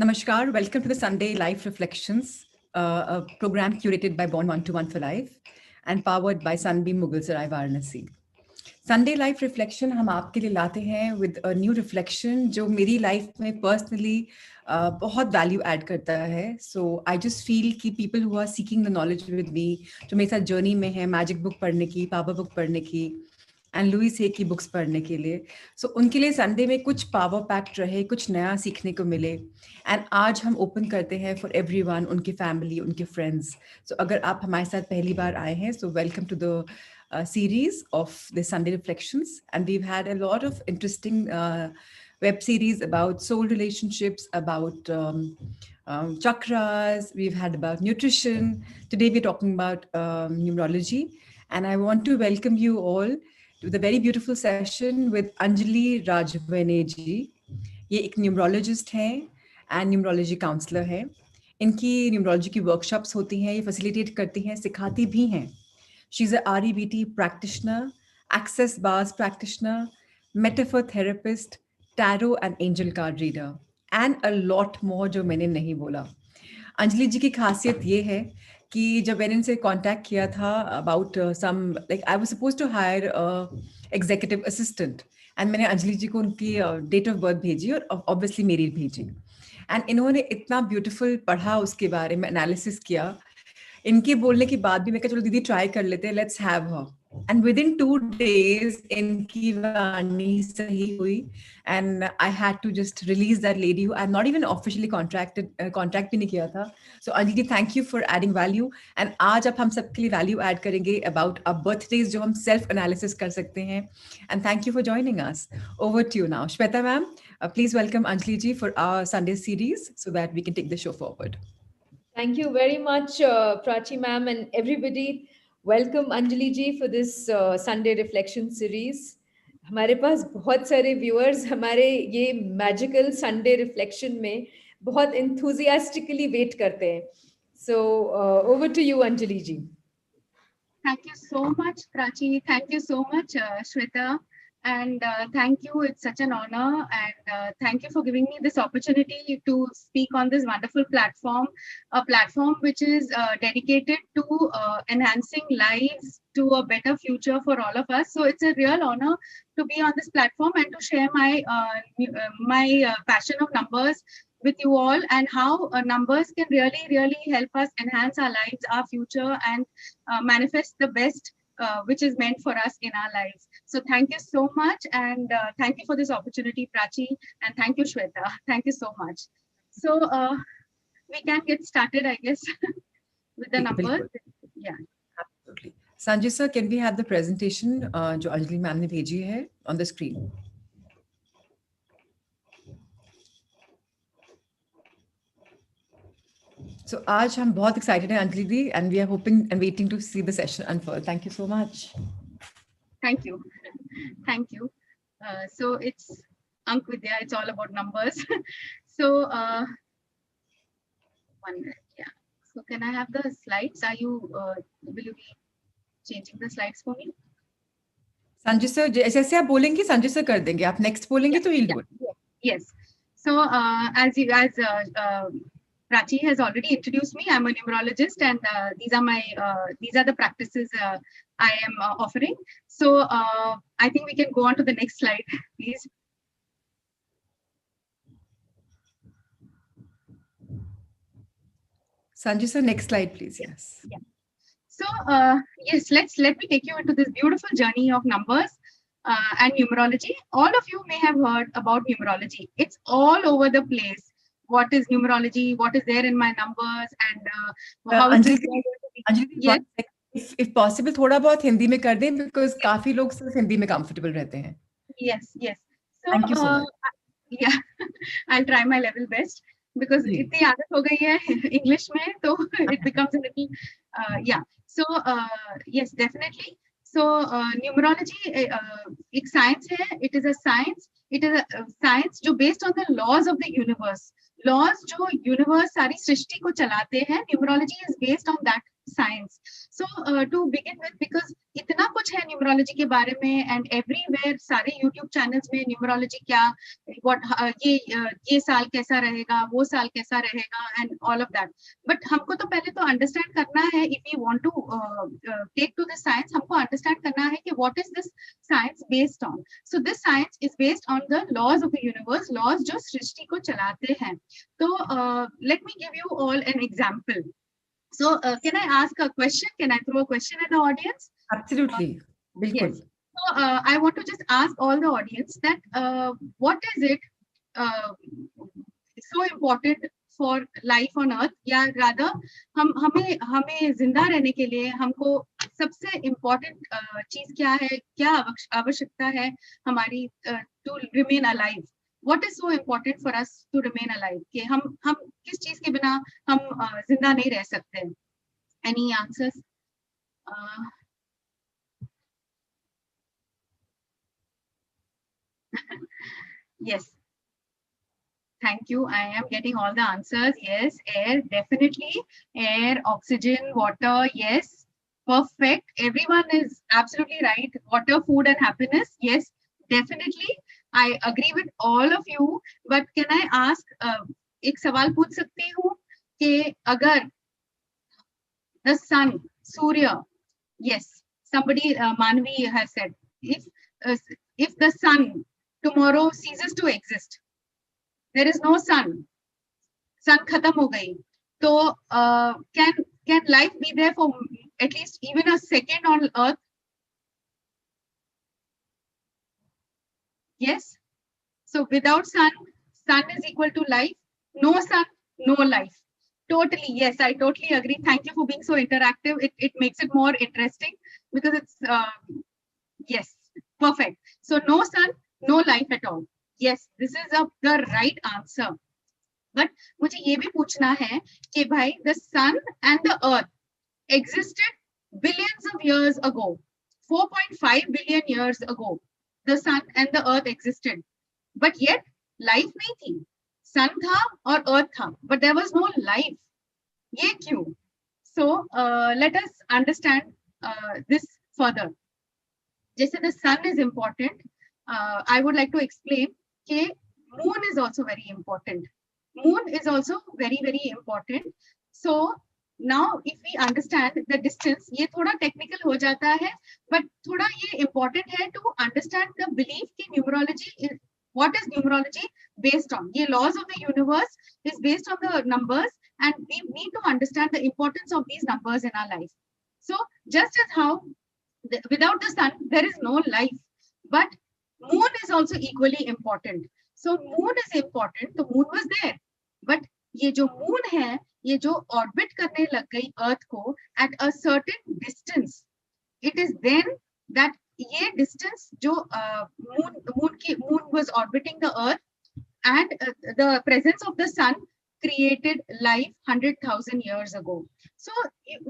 Namaskar, welcome to the Sunday Life Reflections, a program curated by Born 121 for Life and powered by Sunbeam Mughal Sarai Varanasi. Sunday life reflection हम आपके लिए लाते हैं with a new reflection जो मेरी life में personally बहुत value add करता है. सो आई जस्ट फील कि people who are seeking the knowledge with me, जो मेरे साथ जर्नी में है मैजिक बुक पढ़ने की, पावर बुक पढ़ने की एंड लुइस हे की बुक्स पढ़ने के लिए, सो उनके लिए संडे में कुछ पावर पैक्ड रहे, कुछ नया सीखने को मिले. एंड आज हम ओपन करते हैं फॉर एवरीवन, उनकी फैमिली, उनके फ्रेंड्स. सो अगर आप हमारे साथ पहली बार आए हैं, so welcome to the series of the Sunday Reflections, and we've had a lot of interesting web series about soul relationships, about chakras. We've had about nutrition. Today we're talking about numerology, and I want to welcome you all to the very beautiful session with Anjali Rajvane ji. ये एक numerologist हैं and numerology counsellor हैं. इनकी numerology की workshops होती हैं, ये facilitate करती हैं, सिखाती भी हैं. She's a REBT practitioner, Access Bars practitioner, metaphor therapist, tarot and angel card reader, and a lot more जो मैंने नहीं बोला. अंजलि जी की खासियत ये है कि जब मैंने इनसे कांटेक्ट किया था about some like I was supposed to hire executive assistant, and मैंने अंजलि जी को उनकी डेट ऑफ बर्थ भेजी और ऑब्वियसली मेरी भेजी, एंड इन्होंने इतना ब्यूटीफुल पढ़ा, उसके बारे में एनालिसिस किया. इनके बोलने के बाद भी मैं कहा चलो दीदी ट्राई कर लेते हैं, let's have her. And within 2 days इनकी वाणी सही हुई, and I had to just release that lady who I am not even officially contract भी नहीं किया था. So Anjali, thank you for adding value. And आज आप हम सबके लिए वैल्यू ऐड करेंगे अबाउट अ बर्थडेज जो हम सेल्फ एनालिसिस कर सकते हैं. And thank you for joining us. Over to you now, Shweta ma'am. Please welcome Anjali ji for our Sunday series so that we can take the show forward. Thank you very much, Prachi ma'am, and everybody. Welcome Anjali ji for this Sunday reflection series. हमारे पास बहुत सारे viewers हमारे ये magical Sunday reflection में बहुत enthusiastically wait करते हैं. So over to you, Anjali ji. Thank you so much, Prachi. Thank you so much, Shweta. And thank you. It's such an honor. And thank you for giving me this opportunity to speak on this wonderful platform, a platform which is dedicated to enhancing lives to a better future for all of us. So it's a real honor to be on this platform and to share my passion of numbers with you all, and how numbers can really help us enhance our lives, our future, and manifest the best which is meant for us in our lives. So thank you so much, and thank you for this opportunity, Prachi, and thank you, Shweta. Thank you so much. So we can get started, I guess, with the numbers. Yeah. Absolutely. Sanjay sir, can we have the presentation जो Anjali ma'am ने भेजी है on the screen? So आज हम बहुत excited हैं अंजलि दी, and we are hoping and waiting to see the session unfold. Thank you so much. Thank you. Thank you. So it's Ank Vidya, it's all about numbers. So one minute, yeah. So can I have the slides? Will you be changing the slides for me? Sanjay sir जैसे आप बोलेंगे Sanjay sir कर देंगे, आप next बोलेंगे तो he'll do it. Yes. So as Prachi has already introduced me, I'm a numerologist, and these are the practices I am offering. So I think we can go on to the next slide, please. Sanjay sir, next slide, please. Yes. Yeah. So yes, let me take you into this beautiful journey of numbers and numerology. All of you may have heard about numerology. It's all over the place. What is numerology? What is there in my numbers? And how Anjali, if possible, थोड़ा बहुत हिंदी में कर दें, because काफी लोग सिर्फ हिंदी में comfortable रहते हैं. Yes. So thank you so much. Yeah, I'll try my level best, because इतनी आदत हो गई है English में, तो it becomes a little yeah. So yes, definitely. So numerology एक science है. It is a science. It is a science जो based on the laws of the universe. Laws जो यूनिवर्स सारी सृष्टि को चलाते हैं, numerology is based on that science. So to begin with, because इतना कुछ है न्यूमरोलॉजी के बारे में, and everywhere सारे YouTube channels में न्यूमरोलॉजी क्या, what ये साल कैसा रहेगा, वो साल कैसा रहेगा, and all of that. But हमको तो पहले तो understand करना है, if we want to take to the science, हमको understand करना है कि what is this science based on. So this science is based on the laws of the universe, laws जो सृष्टि को चलाते हैं. So let me give you all an example. So can I ask a question? Can I throw a question at the audience? Absolutely. Yes. So I want to just ask all the audience that what is it so important for life on earth, या rather हमें जिंदा रहने के लिए हमको सबसे important चीज क्या है, क्या आवश्यकता है हमारी to remain alive. What is so important for us to remain alive? कि हम किस चीज के बिना हम जिंदा नहीं रह सकते? Any answers? Yes. Thank you. I am getting all the answers. Yes, air, definitely. Air, oxygen, water, yes. Perfect. Everyone is absolutely right. Water, food, and happiness. Yes, definitely. I agree with all of you. But can I ask, एक सवाल पूछ सकती हूँ कि अगर the sun, Surya, yes, somebody, Manvi has said, if the sun tomorrow ceases to exist, there is no sun khatam ho gayi, so can life be there for at least even a second on earth? Yes. So without sun is equal to life. No sun, no life. Totally, yes, I totally agree. Thank you for being so interactive. It makes it more interesting because it's yes, perfect. So no sun, no life at all. Yes, this is the right answer. But मुझे ये भी पूछना है कि भाई the sun and the earth existed billions of years ago. 4.5 billion years ago, the sun and the earth existed. But yet life नहीं थी. Sun था और earth था, but there was no life. ये क्यों? So let us understand this further. जैसे the sun is important, I would like to explain कि moon is also very important. Moon is also very, very important. So now if we understand the distance, ये थोड़ा technical हो जाता है, but थोड़ा ये important है to understand the belief कि numerology is, what is numerology based on? ये laws of the universe is based on the numbers, and we need to understand the importance of these numbers in our life. So just as how without the sun there is no life, but moon is also equally important. So moon is important. The moon was there, but ये जो moon है, ये जो orbit करने लग गई earth को at a certain distance, it is then that ये distance जो moon was orbiting the earth, and the presence of the sun created life 100,000 years ago. So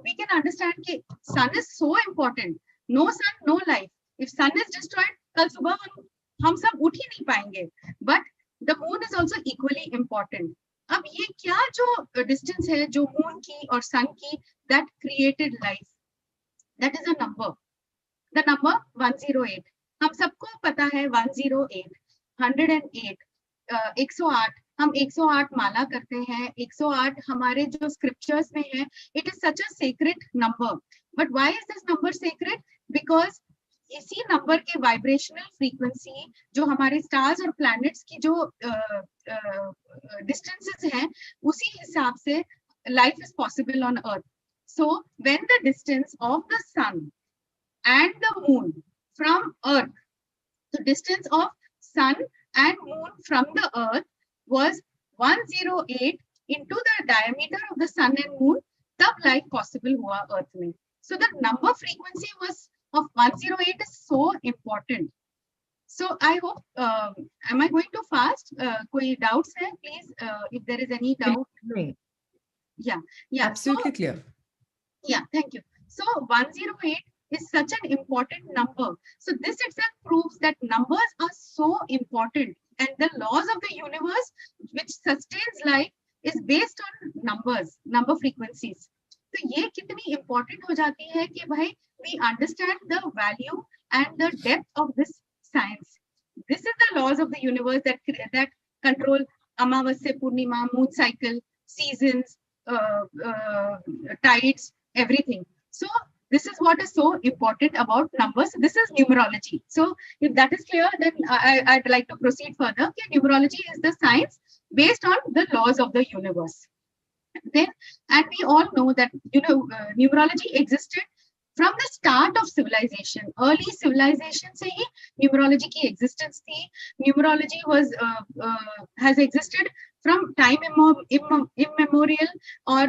we can understand that sun is so important. No sun, no life. If sun is destroyed, कल सुबह हम सब उठ ही नहीं पाएंगे. But the moon is also equally important. अब ये क्या जो distance है जो moon की और sun की that created life, that is a number. The number 108. हम सबको पता है 108, 108, 108. हम 108 माला करते हैं. 108 हमारे जो scriptures में है. It is such a sacred number. But why is this number sacred? Because इसी नंबर के वाइब्रेशनल फ्रीक्वेंसी जो हमारे स्टार्स और प्लैनेट्स की जो डिस्टेंसेस हैं, उसी हिसाब से life is possible on earth. So when the distance of the sun and the moon from earth, the distance of sun and moon from the earth was 108 into the diameter of the sun and moon, tab life possible hua earth mein. So the number frequency was of 108 is so important. So I hope am I going too fast? Koi doubts hai, please, if there is any doubt. Yeah, absolutely so, clear. Yeah, thank you. So 108 is such an important number. So this itself proves that numbers are so important, and the laws of the universe which sustains life is based on numbers, number frequencies. So ये कितनी important हो जाती है कि भाई we understand the value and the depth of this science. This is the laws of the universe that control Amavasya, Purnima, moon cycle, seasons, tides, everything. So this is what is so important about numbers. This is numerology. So if that is clear, then I'd like to proceed further. Okay, numerology is the science based on the laws of the universe. Then, and we all know that numerology existed from the start of civilization. Early civilization से ही numerology की existence थी. Numerology has existed from time immemorial. और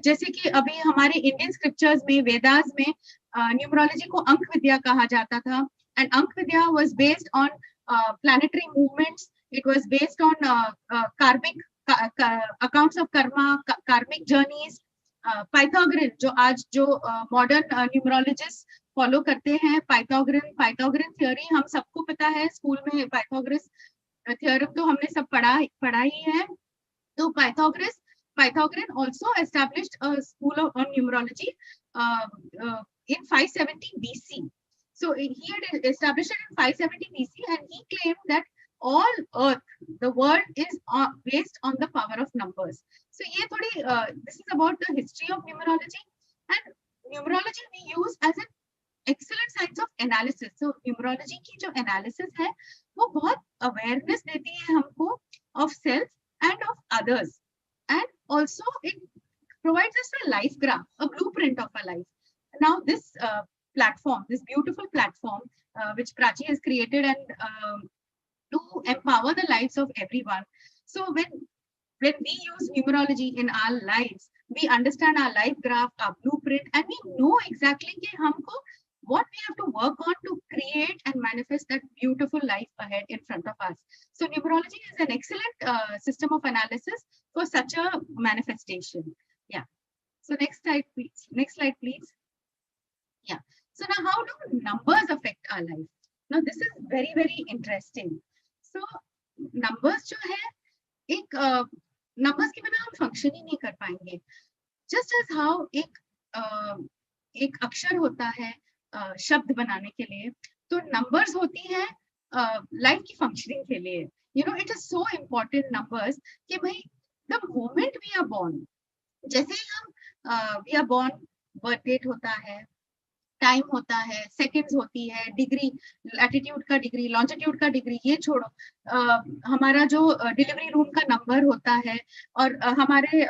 जैसे कि अभी हमारे Indian scriptures में, Vedas में numerology को अंक विद्या कहा जाता था. And अंक विद्या was based on planetary movements. It was based on karmic accounts of karma, karmic journeys. Pythagorean जो आज जो मॉडर्न न्यूमरोलॉजिस्ट फॉलो करते हैं, पाइथागोरन थ्योरी हम सबको पता है. स्कूल में पाइथागोरस थ्योरम तो हमने सब पढ़ा ही है. तो Pythagorean also established a school on numerology in 570 BC. So he had established it in 570 BC, and he claimed that all earth, the world is based on the power of numbers. So ये थोड़ी this is about the history of numerology. And numerology we use as an excellent science of analysis. So numerology की जो analysis है वो बहुत awareness देती है हमको of self and of others, and also it provides us a life graph, a blueprint of a life. Now this platform, this beautiful platform which Prachi has created, and to empower the lives of everyone. So when we use numerology in our lives, we understand our life graph, our blueprint, and we know exactly कि हमको what we have to work on to create and manifest that beautiful life ahead in front of us. So numerology is an excellent system of analysis for such a manifestation. Yeah. So next slide, please. Next slide, please. Yeah. So now how do numbers affect our life? Now this is very, very interesting. So numbers जो है, एक numbers के बिना हम function ही नहीं कर पाएंगे. Just as how एक अक्षर होता है शब्द बनाने के लिए, तो numbers होती है life की functioning के लिए. You know, it is so important numbers कि भाई the moment we are born, जैसे ही हम we are born, birth date होता है, टाइम होता है, सेकंड्स होती है, डिग्री, लैटिट्यूड का डिग्री, लॉन्जिट्यूड का डिग्री, ये छोड़ो, हमारा जो डिलीवरी रूम का नंबर होता है, और हमारे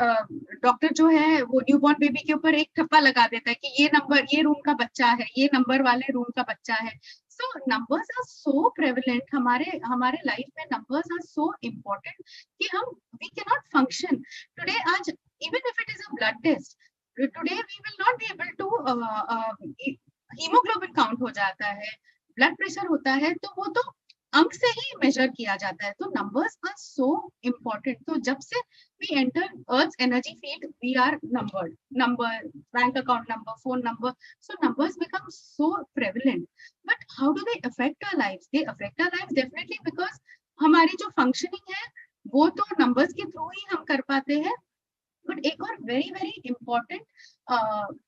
डॉक्टर जो है वो न्यूबॉर्न बेबी के ऊपर एक ठप्पा लगा देता है कि ये नंबर, ये रूम का बच्चा है, ये नंबर वाले रूम का बच्चा है. So numbers are so prevalent, हमारे लाइफ में नंबर्स आर सो इम्पोर्टेंट कि हम we can not function today. आज even if it is a blood test, today we will not be able to haemoglobin count हो जाता है, blood pressure होता है, तो वो तो अंक से ही मेजर किया जाता है. तो नंबर्स आर सो इम्पोर्टेंट. तो जब से we enter earth's energy field, we are numbered. Number, bank account number, phone number. So numbers become so prevalent. But how do they affect our lives? They affect our lives definitely because हमारी जो functioning है वो तो numbers के through ही हम कर पाते हैं. बट एक और वेरी वेरी इंपॉर्टेंट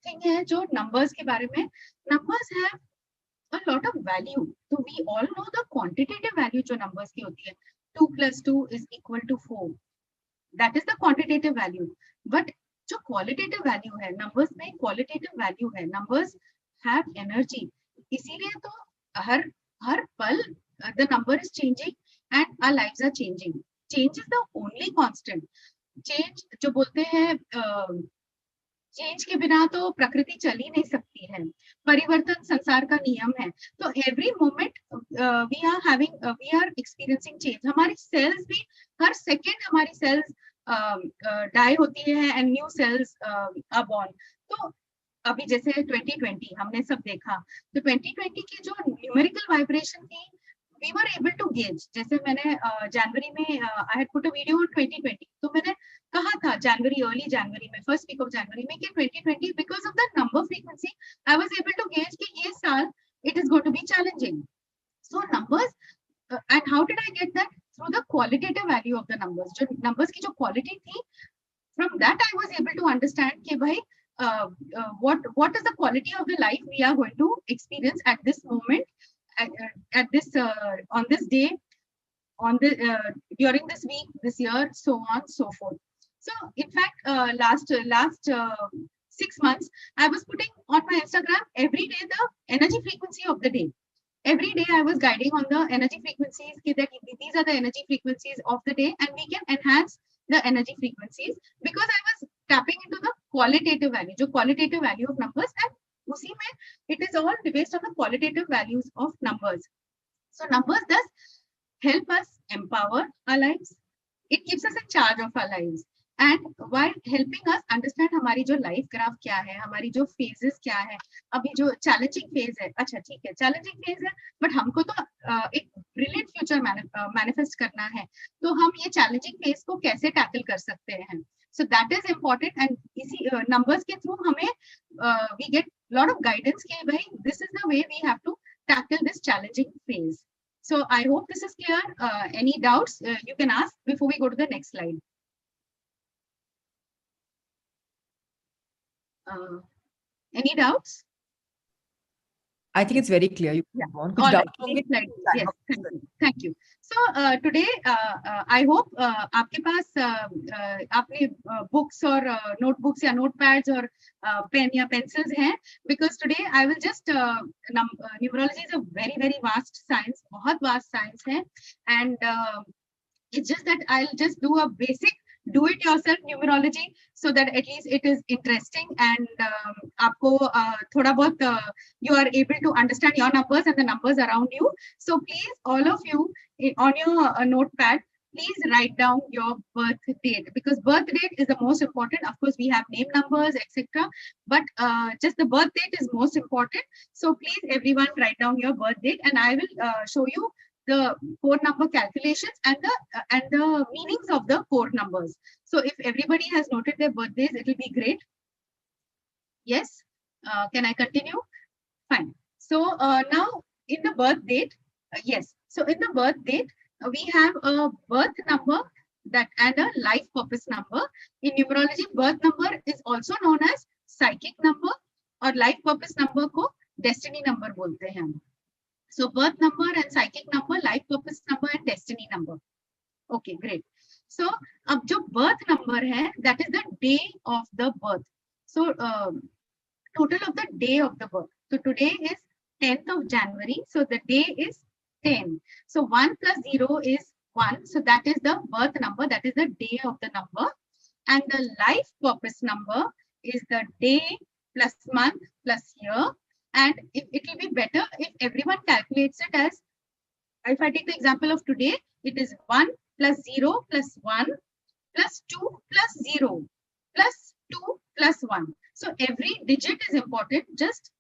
थिंग है जो नंबर्स के बारे में, numbers have a lot of value. तो we all know the quantitative value जो नंबर्स की होती है, 2 + 2 = 4, that is the quantitative value. But जो क्वालिटेटिव वैल्यू है, नंबर्स में क्वालिटेटिव वैल्यू है. नंबर्स हैव एनर्जी, इसीलिए तो हर पल the number is changing and our lives are changing. Change is the only constant. Change जो बोलते हैं, चेंज के बिना तो प्रकृति चल ही नहीं सकती है. परिवर्तन संसार का नियम है. तो every moment we are experiencing change. हमारी सेल्स भी हर सेकेंड हमारी सेल्स डाई होती है and new cells are born. तो अभी जैसे 2020 हमने सब देखा, तो 2020 की जो न्यूमेरिकल वाइब्रेशन थी, we were able to gauge. जैसे मैंने जनवरी में I had put a video on 2020, तो मैंने कहा था जनवरी, अर्ली जनवरी में, फर्स्ट वीक ऑफ जनवरी में कि 2020 because of the number frequency I was able to gauge कि ये साल it is going to be challenging. So numbers, and how did I get that? Through the qualitative value of the numbers. जो numbers की जो quality थी, from that I was able to understand कि भाई what is the quality of the life we are going to experience at this moment, at this on this day, on the during this week, this year, so on, so forth. So in fact, last 6 months, I was putting on my Instagram every day the energy frequency of the day. Every day I was guiding on the energy frequencies, that these are the energy frequencies of the day, and we can enhance the energy frequencies, because I was tapping into the qualitative value, the qualitative value of numbers, and usi mein, it is all based on the qualitative values of numbers. So numbers does help us empower our lives. It keeps us in charge of our lives. And while helping us understand हमारी जो life graph क्या है, हमारी जो phases क्या है, अभी जो challenging phase है, अच्छा ठीक है, challenging phase है, but हमको तो एक brilliant future manifest करना है, तो हम ये challenging phase को कैसे tackle कर सकते हैं? So that is important, and इसी numbers के through हमें we get lot of guidance कि भाई this is the way we have to tackle this challenging phase. So I hope this is clear. Any doubts you can ask before we go to the next slide. Any doubts? I think it's very clear. You Yeah. can All right. doubt Next slide. Yes. Thank you. So today, I hope आपके पास आपने books or notebooks या notepads or pen या pencils हैं, because today I will just numerology is a very very vast science, बहुत vast science है, and it's just that I'll just do a basic do-it-yourself numerology, so that at least it is interesting, and आपको थोड़ा बहुत you are able to understand your numbers and the numbers around you. So please, all of you, on your notepad, please write down your birth date, because birth date is the most important. Of course, we have name, numbers, etc., but just the birth date is most important. So please, everyone, write down your birth date, and I will show you the core number calculations and the meanings of the core numbers. So if everybody has noted their birthdays, it will be great. Yes. Can I continue? Fine. So now in the birth date, yes. So in the birth date, we have a birth number that and a life purpose number. In numerology, birth number is also known as psychic number, और life purpose number को destiny number बोलते हैं हम. So birth number and psychic number, life purpose number and destiny number. Okay, great. So अब जो birth number है, that is the day of the birth. So total of the day of the birth. So today is 10th of January. So the day is 10. So 1 plus 0 is 1. So that is the birth number. That is the day of the number. And the life purpose number is the day plus month plus year. And it will be better if everyone calculates it as, if I take the example of today, it is 1 plus 0 plus 1 plus 2 plus 0 plus 2 plus 1. So every digit is important. Just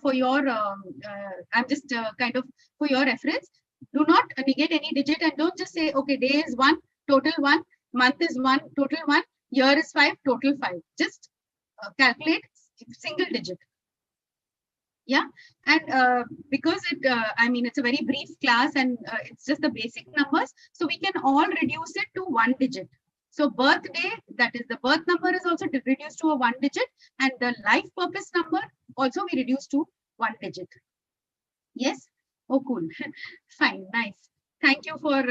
for your, I'm just kind of for your reference. Do not negate any digit, and don't just say, okay, day is 1, total 1, month is 1, total 1, year is 5, total 5. Just calculate single digit. Yeah, and because I mean, it's a very brief class, and it's just the basic numbers, so we can all reduce it to 1 digit. So birthday, that is the birth number, is also reduced to a 1 digit, and the life purpose number also we reduce to 1 digit. Yes. Oh, cool. Fine. Nice. Thank you for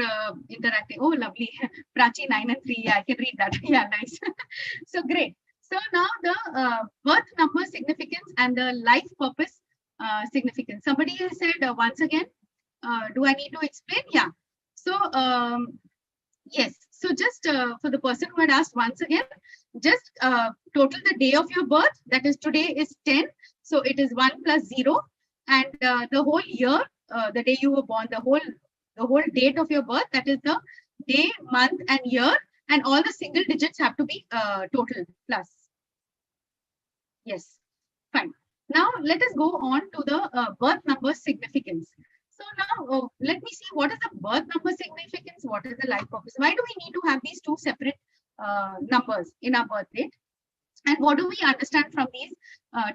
interacting. Oh, lovely. Prachi 9 and 3. Yeah, I can read that. Yeah, nice. So great. So now the birth number significance and the life purpose significance. Somebody has said once again, do I need to explain? Yeah. So yes. So just for the person who had asked once again, just total the day of your birth. That is, today is 10. So it is 1 plus 0. And the whole year, the day you were born, the whole date of your birth, that is the day, month, and year. And all the single digits have to be total plus. Yes, fine. Now let us go on to the birth number significance. So now let me see, what is the birth number significance? What is the life purpose? Why do we need to have these two separate numbers in our birth date? And what do we understand from these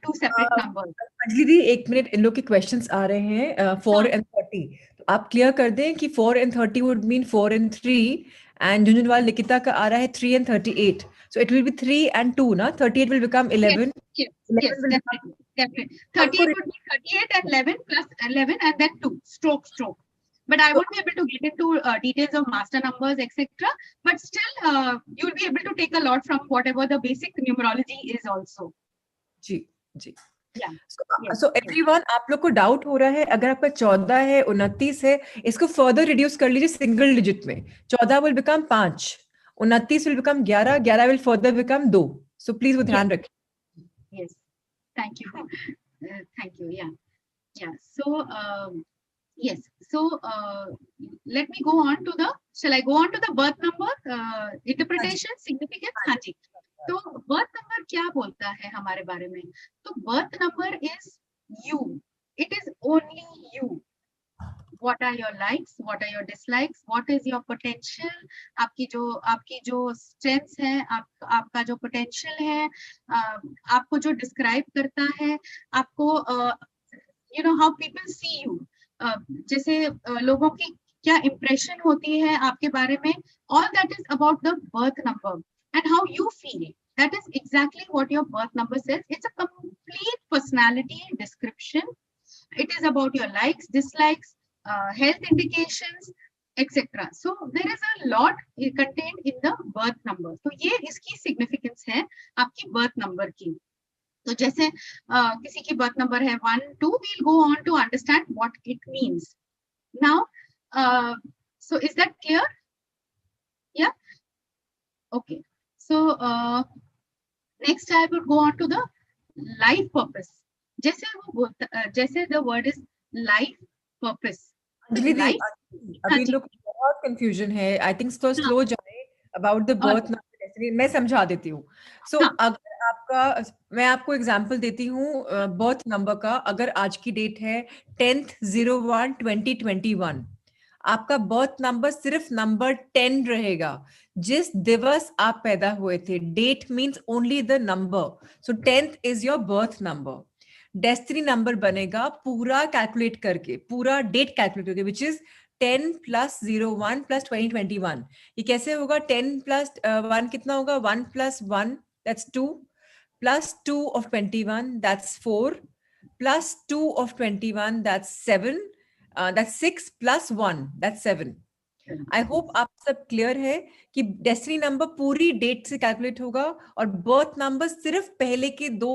two separate numbers? दीदी एक minute, इन लोग के questions आ रहे हैं 4 and 30. तो आप clear कर दें कि 4 and 30 would mean 4 and 3, and झुंझुनवाल Nikita का आ रहा है 3 and 38. So it will be 3 and 2 ना, 38 will become 11. Yes, 11 yes, will become, definitely, definitely. हमको 38 would be 38 and 11 plus 11 and then 2, stroke, stroke. But I won't be able to get into details of master numbers, etc. But still, you'll be able to take a lot from whatever the basic numerology is also. Ji ji. Yeah. So, Yes. so everyone, आप लोग को doubt हो रहा है, अगर आपका 14 है, 29 है, इसको फर्दर रिड्यूस कर लीजिए सिंगल डिजिट में. 14 will become 5, 29 will become 11, 11 will further become 2. So please वो ध्यान रखें. Yes. Thank you. Thank you. Yeah. Yeah. So, yes. So, let me go on to the, shall I go on to the birth number interpretation, significance? हाँ जी. तो birth number क्या बोलता है हमारे बारे में? तो birth number is you. It is only you. What are your likes? What are your dislikes? What is your potential? आपकी जो strengths है, आपका जो potential है, आपको जो describe करता है, आपको you know how people see you. जैसे लोगों की क्या impression होती है आपके बारे में, all that is about the birth number and how you feel. That is exactly what your birth number says. It's a complete personality description. It is about your likes, dislikes, health indications, etc. So there is a lot contained in the birth number. तो ये इसकी significance है आपकी birth number की. तो जैसे किसी की birth number है 1, 2, we'll go on to understand what it means. Now, so is that clear? Yeah. Okay. So next I would go on to the life purpose. जैसे the word is life purpose. Anjali the, Life. अभी लोग बहुत confusion है. I think थोड़ा slow जाए about the birth number. मैं समझा देती हूँ. सो अगर आपका, मैं आपको एग्जांपल देती हूँ बर्थ नंबर का. अगर आज की डेट है 10/01/2021, आपका बर्थ नंबर सिर्फ नंबर 10 रहेगा. जिस दिवस आप पैदा हुए थे, that means only the number. So 10th is your birth number. Destiny number बनेगा पूरा कैलकुलेट करके, पूरा डेट कैलकुलेट करके, विच इज 10 + 01 + 2021. ये कैसे होगा? 10 + 1 कितना होगा? 1 + 1 that's 2, +2 of 21 that's 4, +2 of 21 that's 7, that's 6, +1 that's 7. I hope आप सब क्लियर है कि डेस्टिनी नंबर पूरी डेट से कैलकुलेट होगा और बर्थ नंबर सिर्फ पहले के 2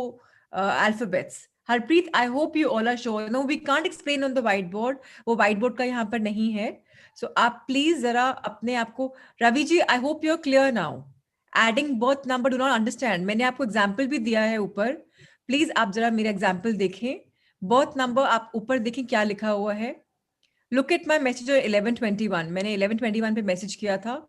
alphabets. Harpreet, I hope you all are sure. No, we can't explain on the white board, वो व्हाइट बोर्ड का यहाँ पर नहीं है. सो आप प्लीज जरा अपने आप को, Ravi ji, I hope you are clear now. Adding birth number do not understand. मैंने आपको एग्जाम्पल भी दिया है ऊपर. प्लीज आप जरा मेरा एग्जाम्पल देखें. बर्थ नंबर आप ऊपर देखें क्या लिखा हुआ है. Look at my message 1121. मैंने 1121 पे मैसेज किया था.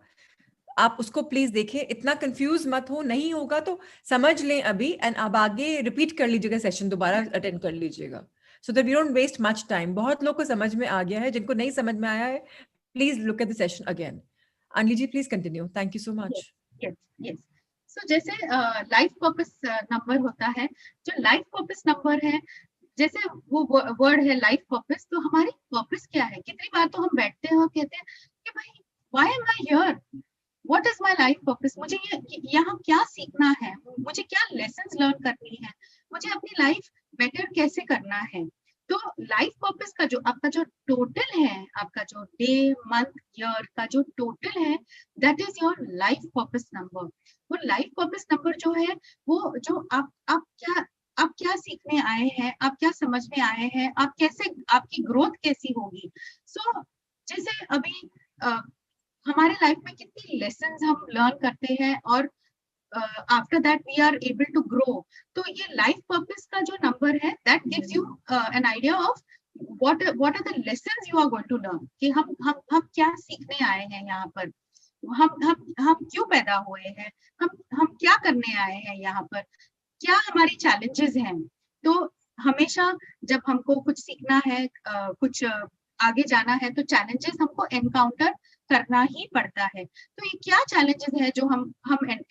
आप उसको प्लीज देखें. इतना कंफ्यूज मत हो, नहीं होगा तो समझ लें अभी, एंड अब आगे रिपीट कर लीजिएगा, सेशन दोबारा अटेंड कर लीजिएगा, so that we don't waste much time. बहुत लोग को समझ में आ गया है. जिनको नहीं समझ में आया है, please look at the session again. Anli ji, please continue. Thank you so much. Yes, yes. So जैसे लाइफ पर्पस नंबर होता है, जो लाइफ पर्पस नंबर है, जैसे वो वर्ड है लाइफ पर्पस, तो हमारी पर्पस क्या है? कितनी बार तो हम बैठते हैं और कहते हैं कि भाई, why am I hear? What is my life purpose? मुझे यहाँ क्या सीखना है? मुझे क्या लेसन्स लर्न करनी है? मुझे अपनी लाइफ बेटर कैसे करना है? तो लाइफ पर्पस का जो आपका जो टोटल है, आपका जो डे, मंथ, ईयर का जो टोटल है, that is your life purpose number. वो लाइफ पर्पस नंबर जो है, वो जो आप क्या सीखने आए हैं, आप क्या समझ में आए हैं, आप कैसे, आपकी ग्रोथ कैसी होगी. सो जैसे अभी हमारे लाइफ में कितनी लेसन्स हम लर्न करते हैं और after that we are able to grow. तो ये लाइफ पर्पस का जो नंबर है, that gives you an idea of what are the lessons you are going to learn. कि हम क्या सीखने आए हैं यहाँ पर, हम क्यों पैदा हुए हैं, हम क्या करने आए हैं यहाँ पर, क्या हमारी चैलेंजेस हैं. तो हमेशा जब हमको कुछ सीखना है, कुछ आगे जाना है, तो चैलेंजेस हमको एनकाउंटर करना ही पड़ता है. तो ये क्या चैलेंजेस है जो हम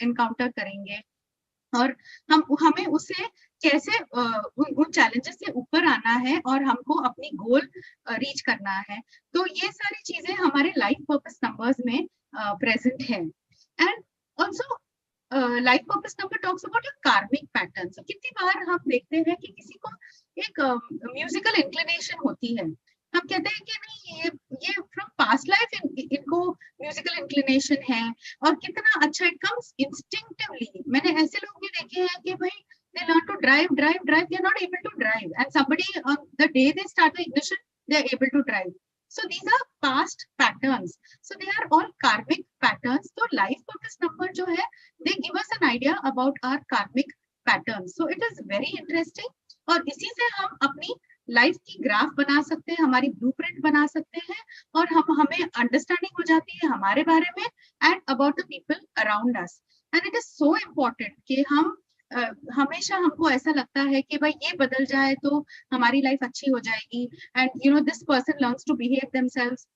एनकाउंटर करेंगे और हमें उससे कैसे उन चैलेंजेस से ऊपर आना है और हमको अपनी गोल रीच करना है. तो ये सारी चीजें हमारे लाइफ पर्पस नंबर्स में प्रेजेंट है. And also life purpose number talks about your कार्मिक पैटर्न. सो कितनी बार हम देखते हैं कि किसी को एक म्यूजिकल इंक्लिनेशन होती है, हम कहते हैं कि नहीं ये फ्रॉम पास्ट लाइफ इनको म्यूजिकल इंक्लिनेशन है, और कितना अच्छा इट कम्स इंस्टिंक्टिवली. मैंने ऐसे लोग भी देखे हैं कि भाई they learn to drive, they are not able to drive, and somebody on the day they start the ignition, they are able to drive. So these are past patterns. So they are all karmic patterns. So life purpose number जो है, they give us an idea about our karmic patterns. So it is very interesting. और इसी से हम अपनी life की graph बना सकते हैं, हमारी ब्लूप्रिंट बना सकते हैं, और हमें अंडरस्टैंडिंग हो जाती है हमारे बारे में and about the people around us. And it is so important कि हम हमेशा, हमको ऐसा लगता है कि भाई ये बदल जाए तो हमारी लाइफ अच्छी हो जाएगी, and you know this person learns to behave themselves,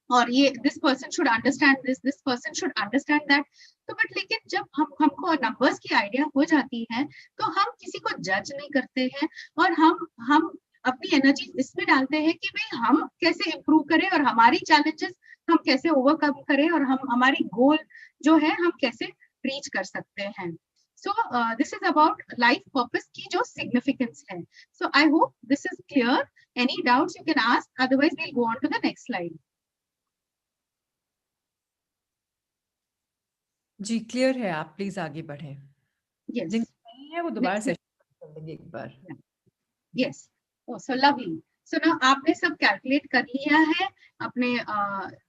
और ये this person should understand this person should understand that. तो बट लेकिन जब हमको नंबर्स की आइडिया हो जाती है तो हम किसी को जज नहीं करते हैं, और हम अपनी एनर्जी इसमें डालते हैं कि भाई हम कैसे इम्प्रूव करें, और हमारी चैलेंजेस हम कैसे ओवरकम करें, और हम हमारी गोल जो है हम कैसे रीच कर सकते हैं. So this is about life purpose की जो significance है. So I hope this is clear. Any doubts you can ask, otherwise we'll go on to the next slide. जी क्लियर है, आप प्लीज आगे बढ़े. Yes. जिनको है वो दोबारा सेशन कर लेंगे एक बार. Yes. Oh, so lovely. So now आपने सब कैलकुलेट कर लिया है अपने,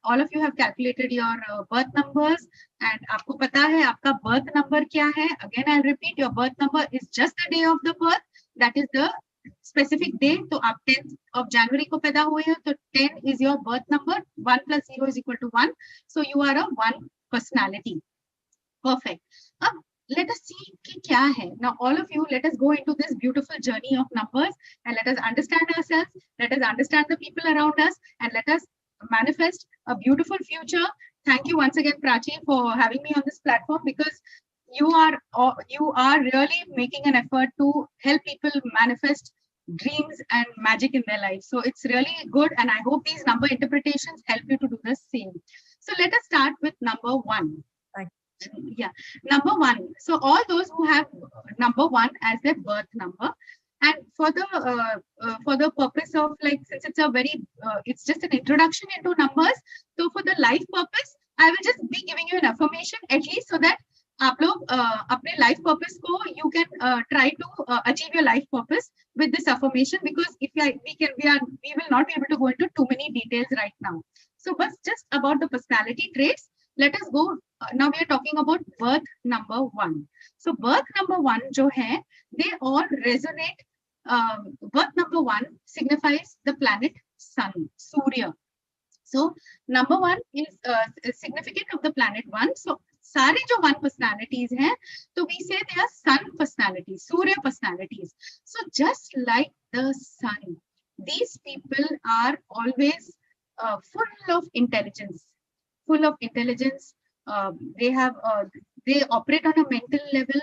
all of you have calculated your birth numbers, and आपको पता है आपका birth number क्या है. Again I'll repeat, your birth number is just the day of the birth, that is the specific day. तो आप 10th of January को पैदा हुए हो, तो 10 is your birth number. 1 plus 0 is equal to 1. So you are a 1 personality. Perfect. अब let us see कि क्या है. Now all of you, let us go into this beautiful journey of numbers, and let us understand ourselves, let us understand the people around us, and let us manifest a beautiful future. Thank you once again, Prachi, for having me on this platform, because you are really making an effort to help people manifest dreams and magic in their life. So it's really good, and I hope these number interpretations help you to do the same. So let us start with number 1. Yeah, number 1. So all those who have number 1 as their birth number, and for the purpose of, like, since it's a very it's just an introduction into numbers, so for the life purpose I will just be giving you an affirmation at least, so that आप लोग अपने life purpose को you can try to achieve your life purpose with this affirmation, because if we will not be able to go into too many details right now. So but just about the personality traits, let us go. Now we are talking about birth number 1. So birth number 1 जो है, they all resonate. Birth number 1 signifies the planet sun, Surya. So number 1 is significant of the planet 1. So सारे जो 1 personalities हैं, तो we say they are sun personalities, Surya personalities. So just like the sun, these people are always full of intelligence. They operate on a mental level.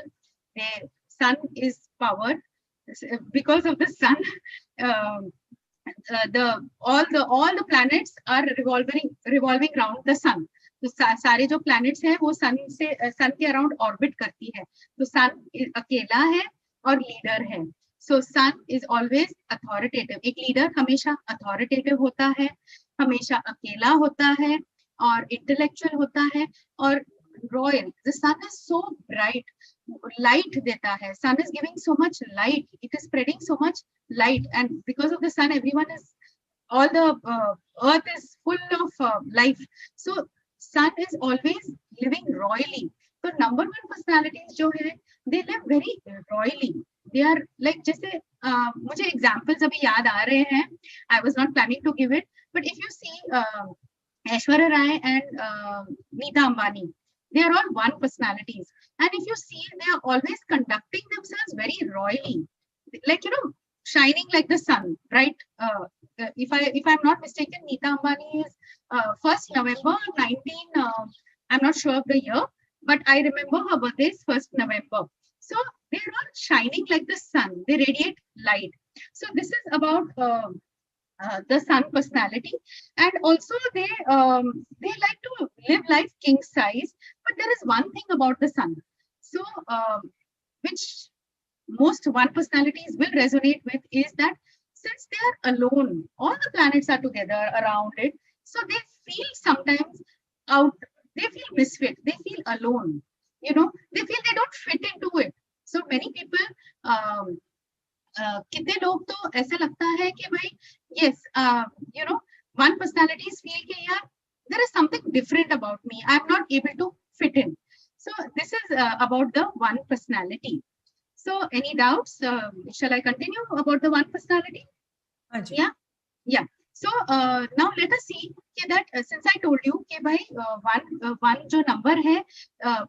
Their sun is powered. Because of the sun, all the planets are revolving around the sun. तो सारे जो planets हैं वो sun के around orbit करती है. तो sun अकेला है और leader है. So sun is always authoritative. एक leader हमेशा authoritative होता है, हमेशा अकेला होता है, और intellectual होता है, और royal. The sun is so bright, light देता है. Sun is giving so much light. It is spreading so much light, and because of the sun, all the earth is full of life. So sun is always living royally. So number 1 personalities जो है, they live very royally. They are like, जैसे मुझे examples अभी याद आ रहे हैं. I was not planning to give it, but if you see Aishwarya Rai and Neeta Ambani, they are all 1 personalities, and if you see, they are always conducting themselves very royally, like, you know, shining like the sun, right? If I'm not mistaken, Neeta Ambani is 1st November 19, I'm not sure of the year, but I remember her birthday is 1st November. So they're all shining like the sun. They radiate light. So this is about the sun personality, and also they like to live life king size. But there is one thing about the sun. So which most one personalities will resonate with is that since they are alone, all the planets are together around it, so they feel sometimes out, they feel misfit, they feel alone, you know, they feel they don't fit into it. So many people, कितने लोग तो ऐसा लगता है कि भाई yes, you know, one personalities feel कि यार there is something different about me, I'm not able to fit in. So this is about the one personality. So, any doubts? Shall I continue about the one personality? Yeah, yeah. So now let us see that since I told you कि भाई one जो number है,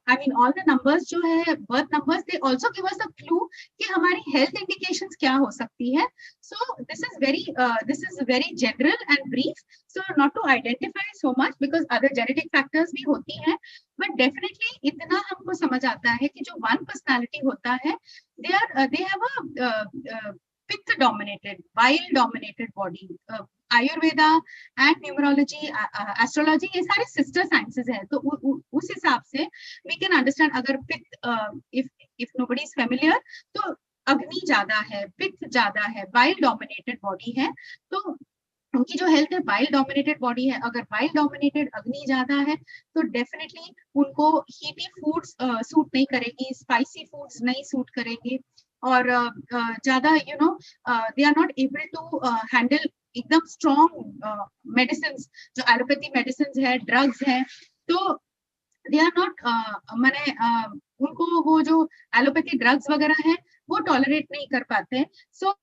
I mean all the numbers जो है birth numbers, they also give us a clue कि हमारी health indications क्या हो सकती है. So this is very general and brief. So not to identify so much because other genetic factors भी होती हैं, but definitely इतना हमको समझ आता है कि जो one personality होता है, they have a पित्त dominated, bile dominated body. Ayurveda and numerology, astrology, ये सारे सिस्टर साइंसेस हैं. तो उस हिसाब से वी कैन अंडरस्टैंड अगर पित्त, इफ नोबडी इज फेमिलियर, तो अग्नि ज्यादा है, पित्त ज्यादा है, बाइल डोमिनेटेड बॉडी है, तो उनकी जो हेल्थ है बाइल डोमिनेटेड बॉडी है. अगर बाइल डोमिनेटेड अग्नि ज्यादा है तो डेफिनेटली उनको हीटी फूड्स सूट नहीं करेगी, स्पाइसी फूड्स नहीं सूट करेंगे, और ज्यादा you know they are not able to handle एकदम स्ट्रॉन्ग मेडिसिन, जो एलोपैथी मेडिसिन है, ड्रग्स है, तो दे आर नॉट, मैंने उनको वो जो एलोपैथी ड्रग्स वगैरह है वो टॉलरेट नहीं कर पाते हैं. सो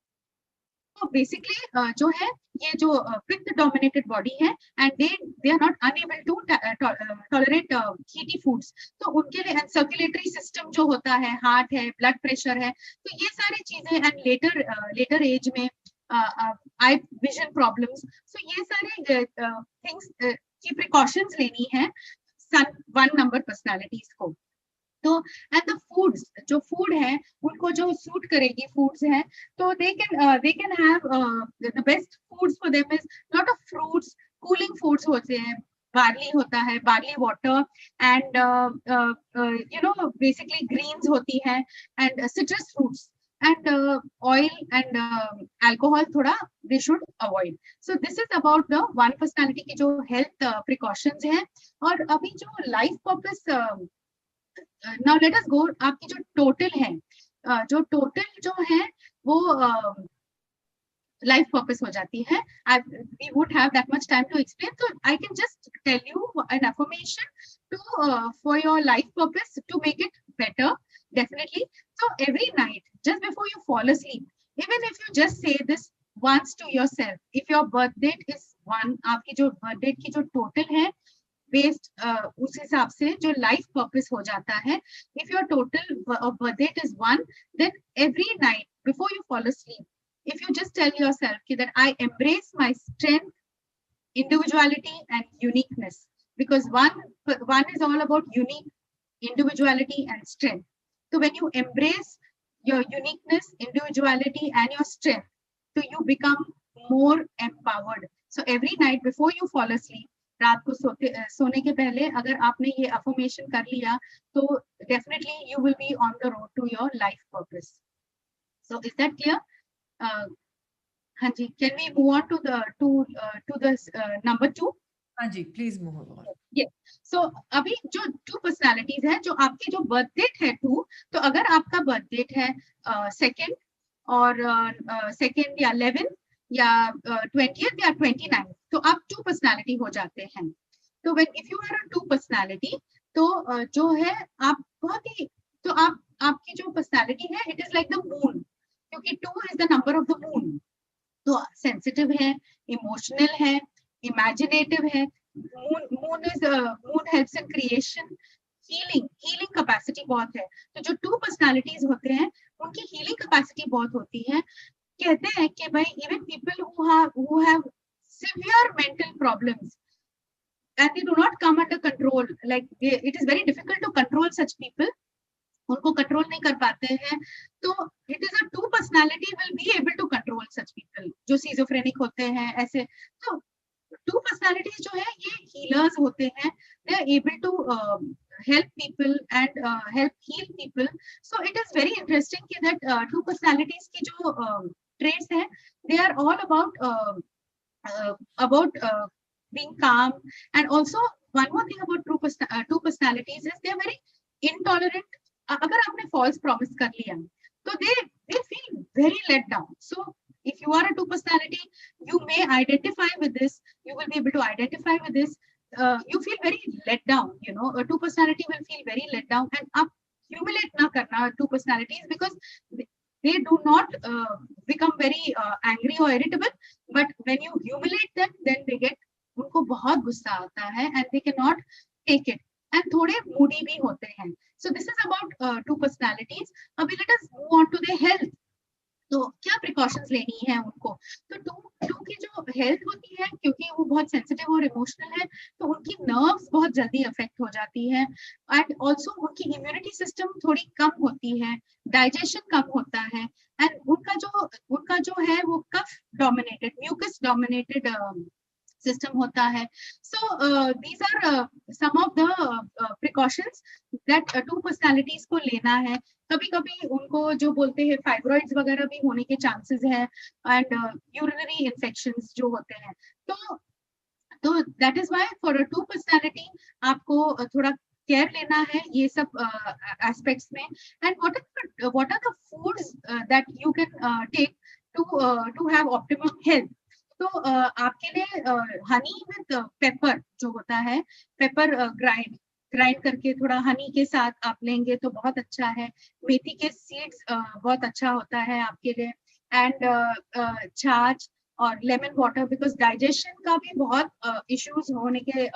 बेसिकली जो है ये जो पित्त डोमिनेटेड बॉडी है and they are not enable to tolerate heaty foods, तो उनके लिए सर्कुलेटरी सिस्टम जो होता है, हार्ट है, ब्लड प्रेशर है, तो ये सारी चीजें, एंड लेटर एज में आई विजन प्रॉब्लम्स, सो ये सारे थिंग्स की प्रिकॉशंस लेनी है वन नंबर पर्सनालिटीज को. तो एंड द फूड्स, जो फूड है उनको जो सूट करेगी फूड्स है, तो they can have the best foods for them is lot of fruits, cooling foods होते हैं, बार्ली होता है, barley water, and you know basically greens होती है, and citrus fruits, and oil and alcohol थोड़ा they should avoid. So this is about the one personality की जो health precautions हैं. और अभी जो life purpose, now let us go, आपकी जो total है, जो total जो है वो life purpose हो जाती है. We would have that much time to explain, so I can just tell you an affirmation to for your life purpose to make it better, definitely. So every night, just before you fall asleep, even if you just say this once to yourself, if your birth date is 1, आपकी जो birth date की जो total है based उस हिसाब से जो life purpose हो जाता है. If your total birth date is 1, then every night before you fall asleep, if you just tell yourself that I embrace my strength, individuality and uniqueness, because one is all about unique individuality and strength. So when you embrace your uniqueness, individuality and your strength, so you become more empowered. So every night before you fall asleep, रात को सोने के पहले अगर आपने ये affirmation कर लिया, तो definitely you will be on the road to your life purpose. So is that clear? हाँ जी, can we move on to the number 2? हाँ जी, please move on. Yes. So अभी जो 2 personalities है, जो आपकी जो birth date है 2, तो अगर आपका birth date है 2nd और 2nd या 11th या 20th या 29th, तो आप 2 personality हो जाते हैं. तो if you are a 2 personality, तो जो है आप बहुत ही, तो आपकी जो personality है, it is like the moon, क्योंकि 2 is the number of the moon. तो सेंसिटिव है, इमोशनल है, इमेजिनेटिव है. Moon helps in creation, healing capacity बहुत है. तो जो 2 पर्सनालिटीज होते हैं उनकी हीलिंग कैपेसिटी बहुत होती है. कहते हैं कि भाई even people who have severe mental problems and they do not come under control, like it is very difficult to control such people, उनको कंट्रोल नहीं कर पाते हैं, तो it is a 2 personality will be able to control such people, जो schizophrenic होते हैं ऐसे. तो टू पर्सनालिटीज जो है ये हीलर्स होते हैं, they are able to help people and help heal people. So it is very interesting that two personalities की जो traits हैं, they are all about being calm. And also one more thing about two personalities is they are very intolerant. अगर आपने false promise कर लिया तो they feel very let down. So if you are a two personality, you may identify with this, you will be able to identify with this. You feel very let down, you know, a two personality will feel very let down. And up humiliate na karna two personalities, because they do not become very angry or irritable, but when you humiliate them, then they get, उनको बहुत गुस्सा आता है and they cannot take it, and थोड़े moody भी होते हैं. So this is about two personalities. अभी let us move on to the health. तो क्या प्रिकॉशंस लेनी है उनको? तो टू की जो हेल्थ होती है, क्योंकि वो बहुत सेंसिटिव और इमोशनल है, तो उनकी नर्व्स बहुत जल्दी अफेक्ट हो जाती है, एंड ऑल्सो उनकी इम्यूनिटी सिस्टम थोड़ी कम होती है, डाइजेशन कम होता है, एंड उनका जो है वो cough dominated, mucus dominated system होता है. So these are some of the precautions that two personalities को लेना है. कभी कभी उनको जो बोलते हैं फाइब्रॉइड्स वगैरह भी होने के चांसेस है, एंड यूरिनरी इन्फेक्शंस जो होते हैं. तो that is why for a two personality आपको थोड़ा केयर लेना है ये सब एस्पेक्ट्स में. And what are the foods that you can take to have optimum health. तो आपके लिए हनी विद पेपर जो होता है, पेपर ग्राइंड करके थोड़ा हनी के साथ आप लेंगे तो बहुत अच्छा है. मेथी के सीड्स बहुत अच्छा होता है आपके लिए. एंड छाछ और लेमन वाटर, बिकॉज डाइजेशन का भी बहुत इश्यूज होने के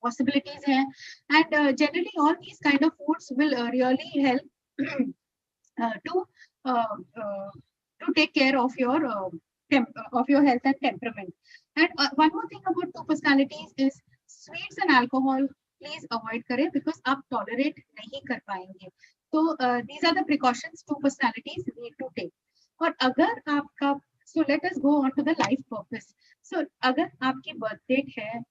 possibilities हैं. And generally all these kind of foods will really help to take care of your health and temperament. And one more thing about two personalities is sweets and alcohol please avoid करें, because आप tolerate नहीं कर पाएंगे. तो these are the precautions two personalities need to take. और अगर आपका, so let us go on to the life purpose. So अगर आपकी birth date है,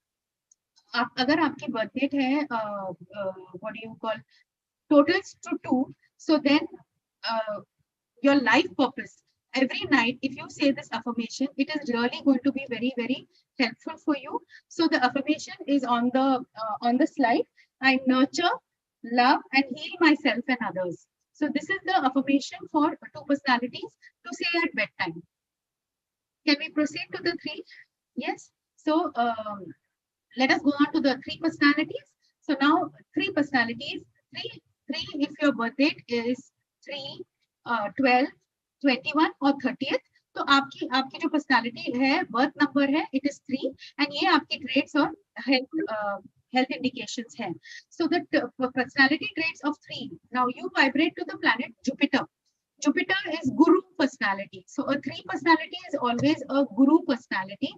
अगर आपकी birth date है what do you call totals to 2, so then your life purpose, every night if you say this affirmation, it is really going to be very very helpful for you. So the affirmation is on the slide. I nurture, love and heal myself and others. So this is the affirmation for two personalities to say at bedtime. Can we proceed to the 3? Yes. So let us go on to the 3 personalities. So now 3 personalities, 3 if your birth date is 3, 12, 21 और 30th, तो आपकी जो personality है, birth number है, it is 3, and ये आपके traits और health indications है. So the personality traits of 3. Now you vibrate to the planet Jupiter. Jupiter is guru personality. So a 3 personality is always a guru personality.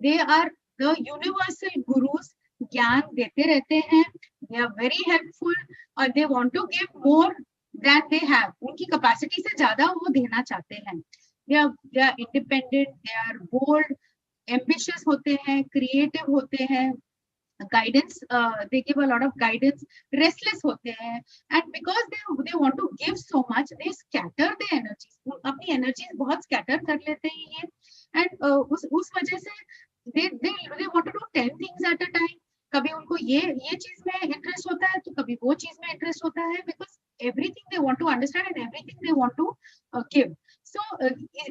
They are the universal gurus. ज्ञान देते रहते हैं. They are very helpful और they want to give more than they have. उनकी capacity से ज्यादा वो देना चाहते हैं. They are independent. They are bold, ambitious होते हैं, creative होते हैं. Guidance, they give a lot of guidance. Restless होते हैं, and because they want to give so much, they scatter their energies. अपनी energies बहुत scatter कर लेते हैं ये, and उस वजह से they want to do 10 things at a time. कभी उनको ये चीज में इंटरेस्ट होता है तो कभी वो चीज में इंटरेस्ट होता है, because everything they want to understand and everything they want to give. So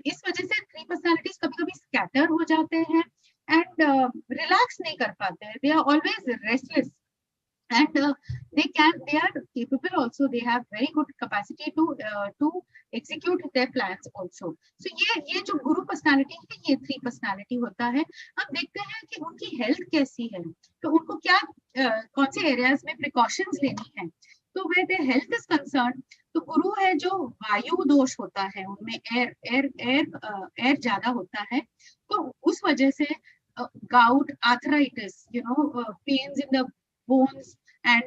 इस वजह से 3 personalities कभी-कभी scatter हो जाते हैं and relax नहीं कर पाते हैं. They are always restless and they are capable also. They have very good capacity to execute their plans also. So ये जो गुरु personality है, ये 3 personality होता है. अब देखते हैं कि उनकी हेल्थ कैसी है, तो उनको क्या कौन से एरियाज में प्रिकॉशंस लेनी है. तो where their health is concerned, तो गुरु है जो वायु दोष होता है, उनमें एयर ज्यादा होता है, तो उस वजह से gout, arthritis, pains in the bones and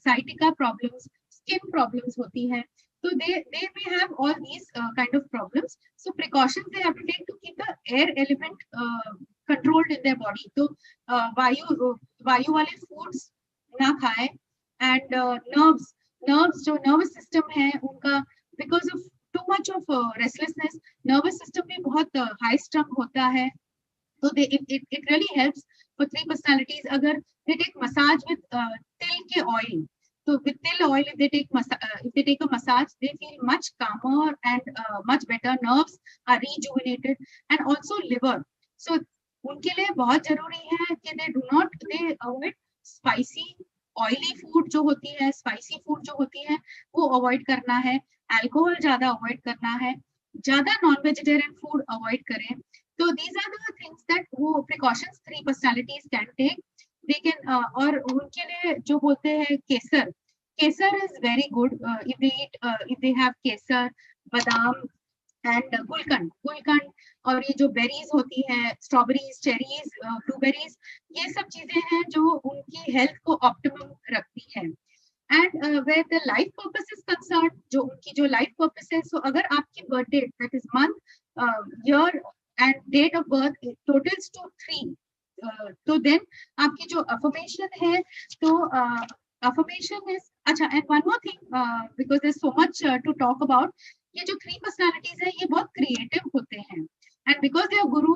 sciatica problems, skin problems होती हैं. So they may have all these kind of problems. So precautions they have to take to keep the air element controlled in their body. तो वायु वाले foods ना खाएं, and nerves जो nervous system है उनका, because of too much of restlessness, nervous system भी बहुत high strung होता है. So it really helps for 3 personalities. Agar they take massage with til ke oil, so with til oil, if they take a massage, they feel much calmer and much better. Nerves are rejuvenated, and also liver. So उनके लिए बहुत जरूरी है कि they avoid spicy oily food जो होती है, spicy food जो होती है वो avoid करना है, alcohol ज्यादा avoid करना है, ज्यादा non vegetarian food avoid करें. So these are the things that वो precautions 3 personalities can take. They can और उनके लिए जो बोलते हैं केसर is very good if they eat if they have केसर, बादाम and गुलकंद और ये जो berries होती हैं, strawberries, cherries, blueberries, ये सब चीजें हैं जो उनकी health को optimum रखती है. And where the life purpose is concerned, जो उनकी जो life purpose है, so अगर आपकी birth date, that is month, year and date of birth totals to 3, तो then आपकी जो affirmation है, तो affirmation is अच्छा. And one more thing, because there's so much to talk about, ये जो 3 personalities है ये बहुत creative होते हैं, and because they are guru,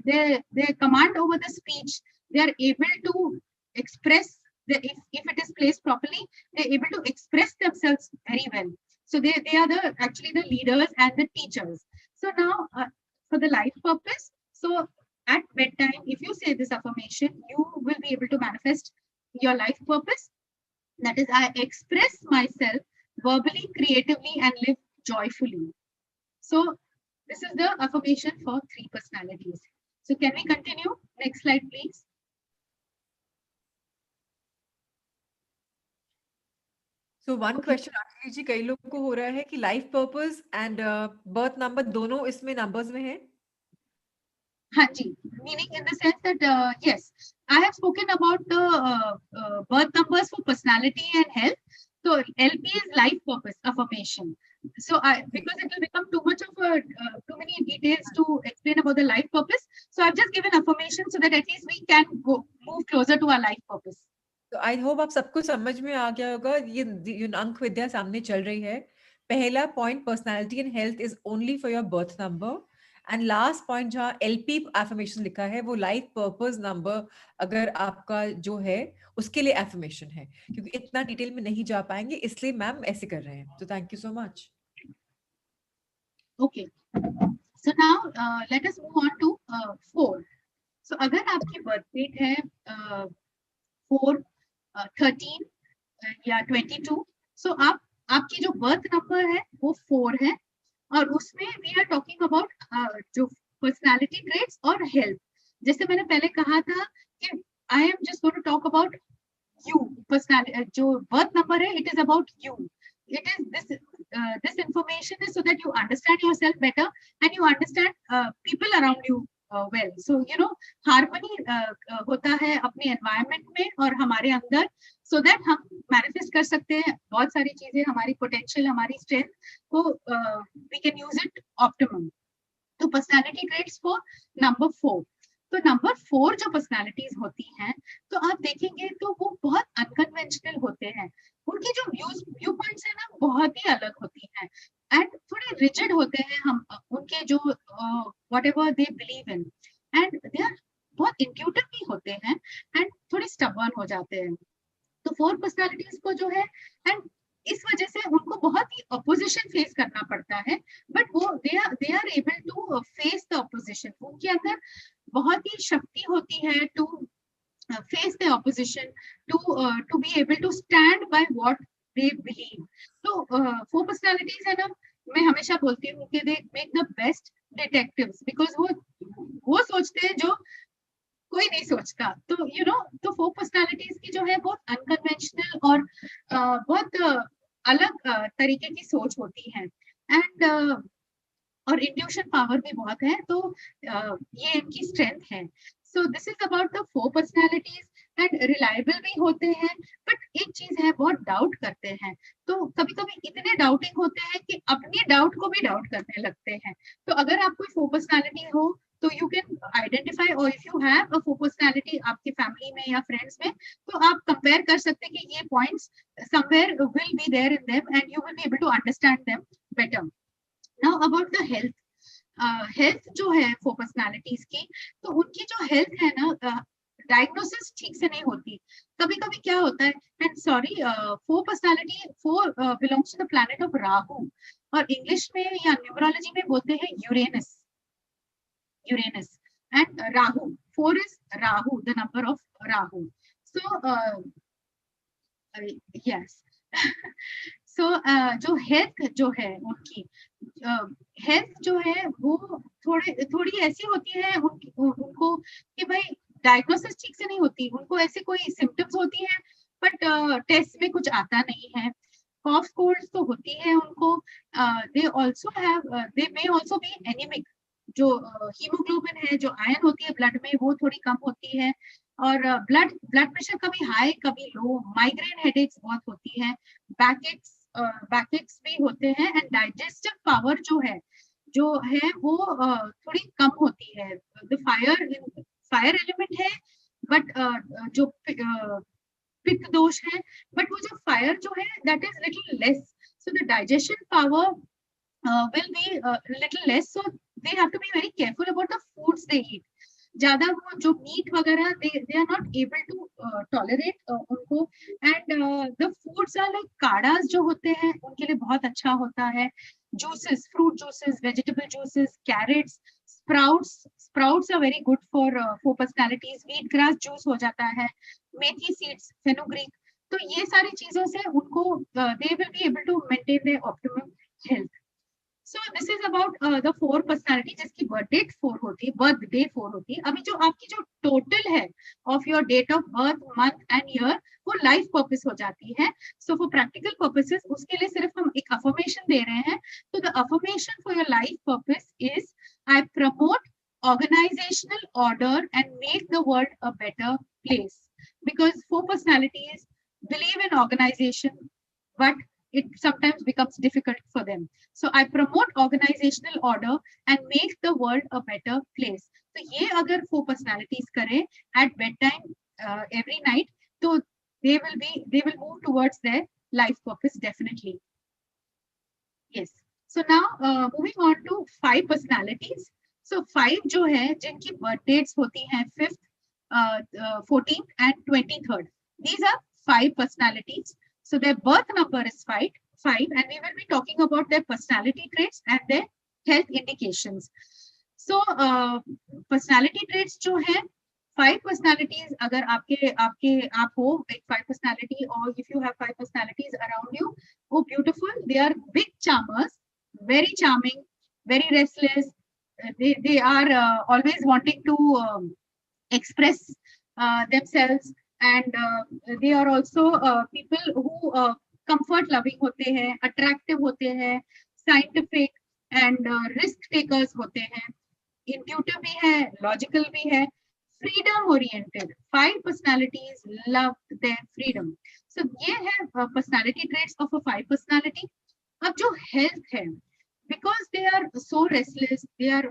they command over the speech, they are able to express if it is placed properly, they're able to express themselves very well. So they are actually the leaders and the teachers. So now for the life purpose, so at bedtime, if you say this affirmation, you will be able to manifest your life purpose. That is, I express myself verbally, creatively, and live joyfully. So this is the affirmation for 3 personalities. So can we continue? Next slide, please. So one question actually जी कई लोगों को हो रहा है कि life purpose and birth number दोनों इसमें numbers में है. हाँ जी, meaning in the sense that yes, I have spoken about the birth numbers for personality and health. So LP is life purpose affirmation. So because it will become too much of too many details to explain about the life purpose, so I've just given affirmation so that at least we can move closer to our life purpose. तो I hope आप सबको समझ में आ गया होगा. ये अंक विद्या सामने चल रही है. पहला point personality and health is only for your birth number, and last point जहाँ एलपी एफर्मेशन लिखा है वो लाइफ पर्पस नंबर अगर आपका जो है उसके लिए एफर्मेशन है, क्योंकि इतना डिटेल में नहीं जा पाएंगे इसलिए मैम ऐसे कर रहे हैं. तो thank you so much. Okay, so now let us move on to 4. So अगर आपकी बर्थ डेट है 4, 13 या 22, so आपकी जो बर्थ नंबर है वो 4 है, और उसमें वी आर टॉकिंग अबाउट जो पर्सनालिटी ट्रेट्स और हेल्थ. जैसे मैंने पहले कहा था कि I am just going to talk about you. Personality जो बर्थ नंबर है, it is about you. It is this information is so that you understand yourself better and you understand people around you well. So you know, harmony होता है अपने environment में और हमारे अंदर, so that हम manifest कर सकते हैं बहुत सारी चीजें. हमारी potential, हमारी strength को we can use it optimum. तो personality traits for number 4. तो नंबर 4 जो पर्सनालिटीज होती हैं, तो आप देखेंगे तो वो बहुत अनकन्वेंशनल होते हैं. उनकी जो व्यू पॉइंट्स है ना बहुत ही अलग होती हैं, एंड थोड़े रिजिड होते हैं. हम उनके जो whatever they believe in, and they are बहुत इंट्यूटिव भी होते हैं एंड थोड़े स्टबर्न हो जाते हैं. तो 4 पर्सनालिटीज को जो है, एंड इस वजह से उनको बहुत ही अपोजिशन फेस करना पड़ता है, बट वो they are able to face the opposition. उनके अंदर बहुत ही शक्ति होती है to face the opposition, to be able to stand by what they believe. तो 4 पर्सनालिटीज है ना, मैं हमेशा बोलती हूँ कि they make the best detectives, because वो सोचते हैं जो कोई नहीं सोचता. तो यू नो, तो 4 पर्सनालिटीज की जो है बहुत अनकन्वेंशनल और बहुत अलग तरीके की सोच होती है, एंड और इंट्यूशन पावर भी बहुत है. तो ये इनकी स्ट्रेंथ है. So this is about the 4 personalities, and reliable भी होते हैं. बट एक चीज है, बहुत डाउट करते हैं. तो कभी कभी इतने डाउटिंग होते हैं कि अपने डाउट को भी डाउट करने लगते हैं. तो अगर आप कोई 4 पर्सनालिटी हो तो you can identify, or if you have a 4 personality आपके family में या friends में, तो आप compare कर सकते हैं कि ये points somewhere will be there in them and you will be able to understand them better. Now about the health. Health जो है 4 पर्सनालिटीज की, तो उनकी जो हेल्थ है ना, डायग्नोसिस ठीक से नहीं होती. कभी कभी क्या होता है, and sorry, 4 personality 4 belongs to the planet of Rahu, और इंग्लिश में या न्यूमरोलॉजी में बोलते हैं Uranus. Uranus and Rahu. 4 is Rahu, the number of Rahu. So yes. So जो हेल्थ जो है उनकी, हेल्थ जो है वो थोड़ी ऐसी होती है उनको कि भाई डायग्नोसिस ठीक से नहीं होती. उनको ऐसे कोई सिम्टम्स होती है बट टेस्ट में कुछ आता नहीं है. कॉफ कोल्ड तो होती है उनको. They also have, they may also be anaemic. जो हीमोग्लोबिन है, जो आयरन होती है ब्लड में, वो थोड़ी कम होती है. और ब्लड प्रेशर कभी हाई कभी लो. माइग्रेन हेडेक्स बहुत होती है. बैकएक्स भी होते हैं. एंड डाइजेस्टिव पावर जो है वो थोड़ी कम होती है. द फायर एलिमेंट है बट जो पित्त दोष है, बट वो जो फायर जो है that is little less. So the digestion power will be little less, so they have to be very careful about the foods they eat. ज्यादा वो जो मीट वगैरह they are not able to tolerate उनको. And the foods are like काढ़ास जो होते हैं उनके लिए बहुत अच्छा होता है. Juices, fruit juices, vegetable juices, carrots, sprouts are very good for personalities. Wheat grass juice हो जाता है. Methi seeds, fenugreek. तो ये सारी चीजों से उनको they will be able to maintain their optimum health. So this is about the 4 personality जिसकी birth date 4 होती है, birthday 4 होती है. अभी जो आपकी जो total है of your date of birth, month and year, वो life purpose हो जाती है. So for practical purposes उसके लिए सिर्फ हम एक affirmation दे रहे हैं. So the affirmation for your life purpose is I promote organizational order and make the world a better place. Because 4 personalities believe in organization, but it sometimes becomes difficult for them. So I promote organizational order and make the world a better place. So ये अगर 4 personalities करें at bedtime every night, तो they will move towards their life purpose definitely. Yes. So now moving on to 5 personalities. So 5 जो है जिनकी birth dates होती हैं 5th, 14th and 23rd. These are 5 personalities. So their birth number is 5, and we will be talking about their personality traits and their health indications. So personality traits जो है 5 personalities, अगर आप हो एक 5 personality, or if you have 5 personalities around you, oh beautiful, they are big charmers, very charming, very restless. They are always wanting to express themselves. And they are also people who comfort loving होते हैं, attractive होते हैं, scientific and risk takers होते हैं, intuitive भी है, logical भी है, freedom oriented. 5 personalities love their freedom. So ये है personality traits of a 5 personality. अब जो health है, because they are so restless, they are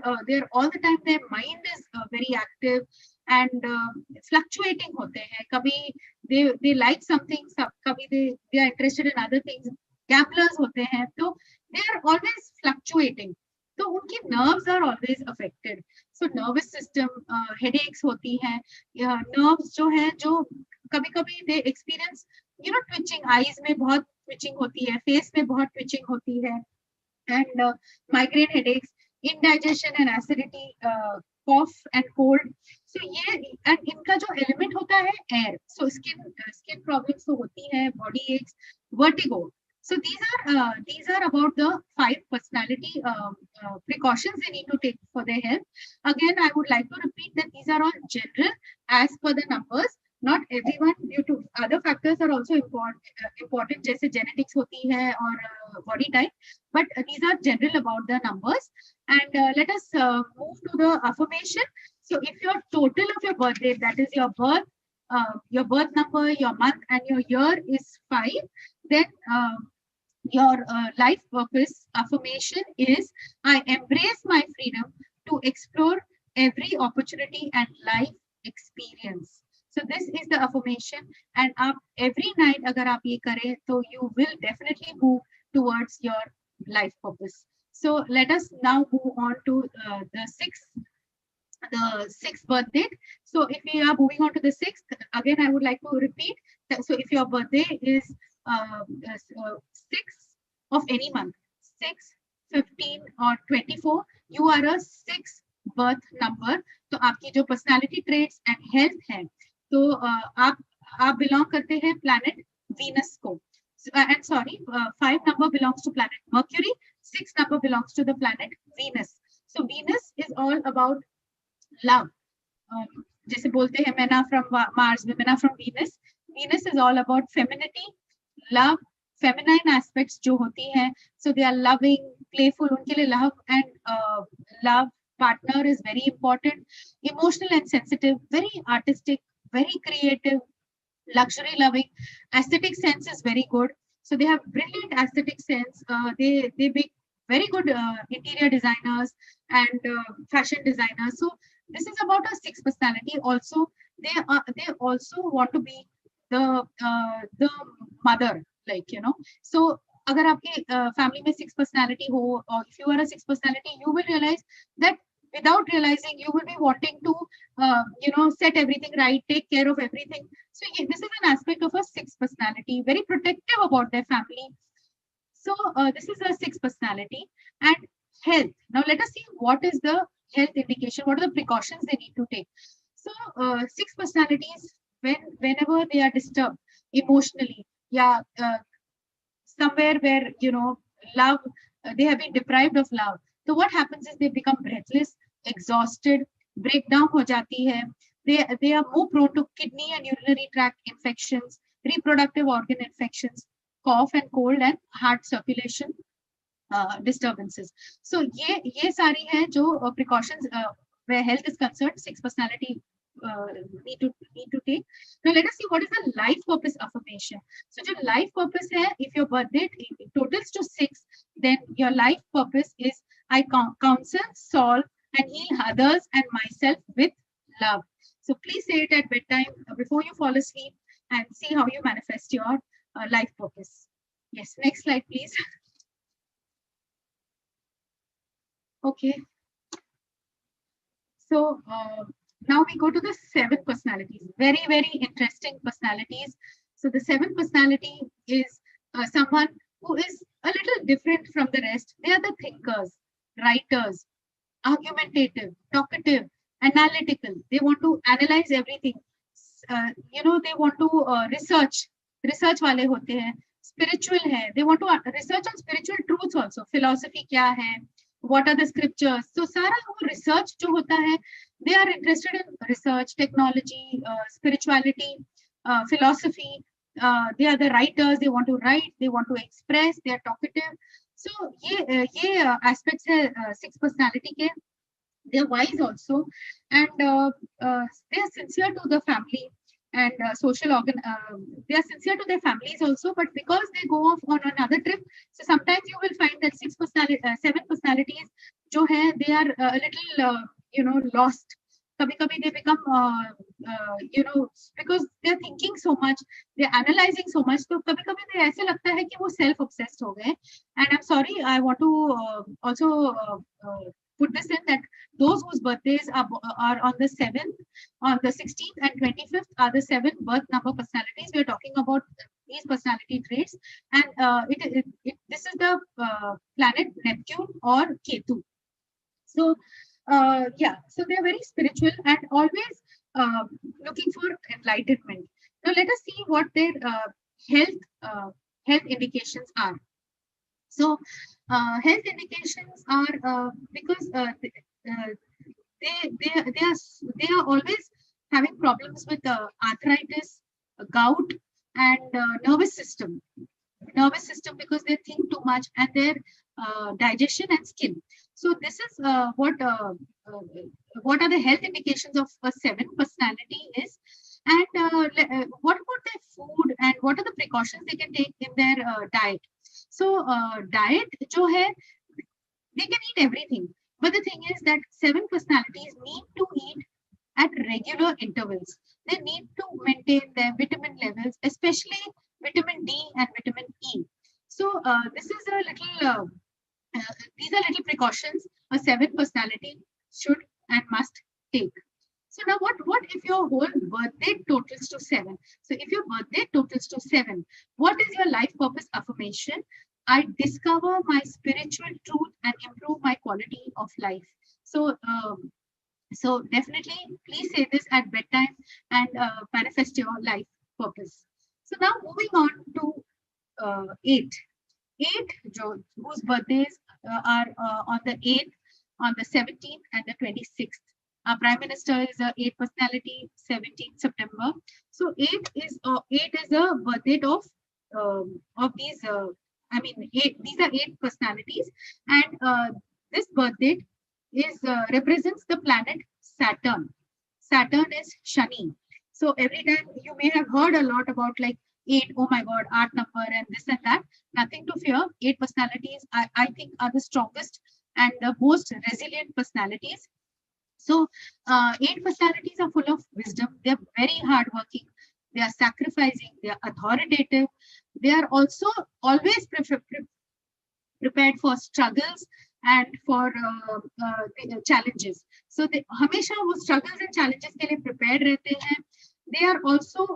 all the time, their mind is very active and fluctuating होते हैं. कभी they like something, कभी they are interested in other things. Gamblers होते हैं, तो they are always fluctuating. तो उनकी nerves are always affected. So nervous system, headaches होती हैं. Nerves जो है, जो कभी-कभी they experience, twitching. Eyes में बहुत twitching होती है, face में बहुत twitching होती है. And migraine headaches, indigestion and acidity, cough and cold. So ये, and इनका जो element होता है air. So skin problems तो होती है, body aches, vertigo. So these are about the 5 personality precautions they need to take for their health. Again, I would like to repeat that these are all general as per the numbers. Not everyone, due to other factors are also important, जैसे genetics होती है और body type, but these are general about the numbers. And let us move to the affirmation. So if your total of your birth date, that is your birth number, your month and your year is 5, then your life purpose affirmation is I embrace my freedom to explore every opportunity and life experience. So this is the affirmation, and आप every night अगर आप ये करें तो you will definitely move towards your life purpose. So let us now move on to the sixth birthday. So if we are moving on to the sixth, again I would like to repeat that, so if your birthday is 6 of any month, 6, 15 or 24, you are a 6 birth number. तो आपकी जो personality traits and health है, तो आप belong करते हैं planet Venus को. And sorry, 5 number belongs to planet Mercury, 6 number belongs to the planet Venus. So Venus is all about love. जैसे बोलते हैं Mena from Mars, Mena from Venus. Venus is all about femininity, love, feminine aspects जो होती हैं. So they are loving, playful. उनके लिए love and love partner is very important. Emotional and sensitive, very artistic, very creative, luxury loving. Aesthetic sense is very good. So they have brilliant aesthetic sense. They make very good interior designers and fashion designers. So this is about a 6 personality. Also, they also want to be the mother, like, you know. So अगर आपके family में 6 personality हो, or if you are a 6 personality, you will realize that without realizing you will be wanting to set everything right, take care of everything. So this is an aspect of a 6 personality, very protective about their family. So this is a 6 personality. And health, now let us see what is the health indication, what are the precautions they need to take. So 6 personalities, whenever they are disturbed emotionally, yeah, somewhere where love, they have been deprived of love, so what happens is they become breathless, exhausted, breakdown ho jati hai. They are more prone to kidney and urinary tract infections, reproductive organ infections, cough and cold, and heart circulation disturbances. So ye sari hai jo precautions where health is concerned, 6 personality need to take. Now let us see what is the life purpose affirmation. So jo life purpose hai, if your birth date totals to 6, then your life purpose is I counsel, solve, and heal others and myself with love. So please say it at bedtime before you fall asleep and see how you manifest your life purpose. Yes, next slide, please. Okay. So now we go to the 7 personalities. Very, very interesting personalities. So the 7 personality is someone who is a little different from the rest. They are the thinkers, writers, argumentative, talkative, analytical. They want to analyze everything. They want to research वाले होते हैं. Spiritual है. They want to research on spiritual truths also. Philosophy क्या है? What are the scriptures? So सारा वो research जो होता है, they are interested in research, technology, spirituality, philosophy. They are the writers. They want to write. They want to express. They are talkative. So ये aspects है 6 personality के. They are wise also, and they are sincere to the family and social organ. They are sincere to their families also, but because they go off on another trip, so sometimes you will find that 7 personalities जो है, they are a little lost. कभी-कभी they become because they are thinking so much, they are analyzing so much, तो कभी-कभी they ऐसे लगता है कि वो self obsessed हो गए. And I'm sorry, I want to also put this in that those whose birthdays are on the 7th, on the 16th and 25th are the 7 birth number personalities. We are talking about these personality traits, and this is the planet Neptune or Ketu. So so they are very spiritual and always looking for enlightenment. Now let us see what their health indications are. So health indications are because they are always having problems with arthritis, gout, and nervous system because they think too much, and their digestion and skin. So this is what are the health indications of a 7 personality is, and what about their food and what are the precautions they can take in their diet. So diet जो है, they can eat everything. But the thing is that 7 personalities need to eat at regular intervals. They need to maintain their vitamin levels, especially vitamin D and vitamin E. So this is a little, these are little precautions a 7 personality should and must take. So now what if your whole birthday totals to 7? So if your birthday totals to 7, what is your life purpose affirmation? I discover my spiritual truth and improve my quality of life. So so definitely, please say this at bedtime and manifest your life purpose. So now moving on to 8. 8 whose birthdays are on the 8th, on the 17th, and the 26th. Our Prime Minister is a 8 personality, 17th September. So 8 is a birth date of these. I mean, 8. These are 8 personalities, and this birth date is represents the planet Saturn. Saturn is Shani. So every time you may have heard a lot about like 8, oh my God, art number and this and that. Nothing to fear. 8 personalities, I think, are the strongest and the most resilient personalities. So 8 personalities are full of wisdom. They're very hardworking. They are sacrificing. They are authoritative. They are also always prepared for struggles and for challenges. So they हमेशा वो struggles and challenges के लिए prepared रहते हैं. They are also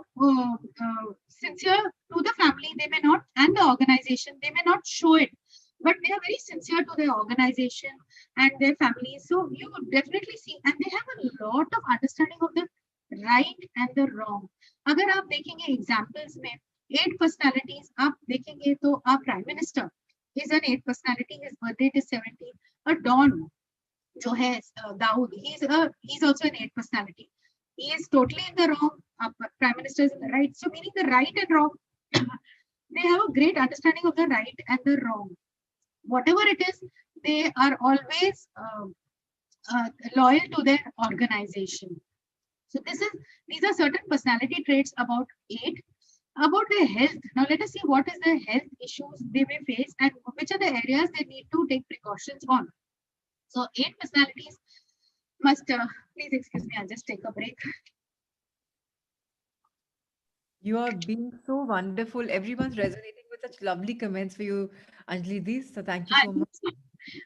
sincere to the family. They may not, and the organization, they may not show it, but they are very sincere to their organization and their family. So you definitely see, and they have a lot of understanding of the right and the wrong. अगर आप देखेंगे examples में 8 personalities आप देखेंगे तो आप Prime Minister is an 8 personality. His birthday is 17. A Don, जो है Dawood, he's also an 8 personality. He is totally in the wrong. Prime Minister is in the right. So meaning the right and wrong, they have a great understanding of the right and the wrong. Whatever it is, they are always loyal to their organization. So these are certain personality traits about 8. About their health. Now let us see what is the health issues they may face and which are the areas they need to take precautions on. So 8 personalities must, please excuse me, I'll just take a break. You are being so wonderful. Everyone's resonating with such lovely comments for you, Anjali Di. So thank you so much.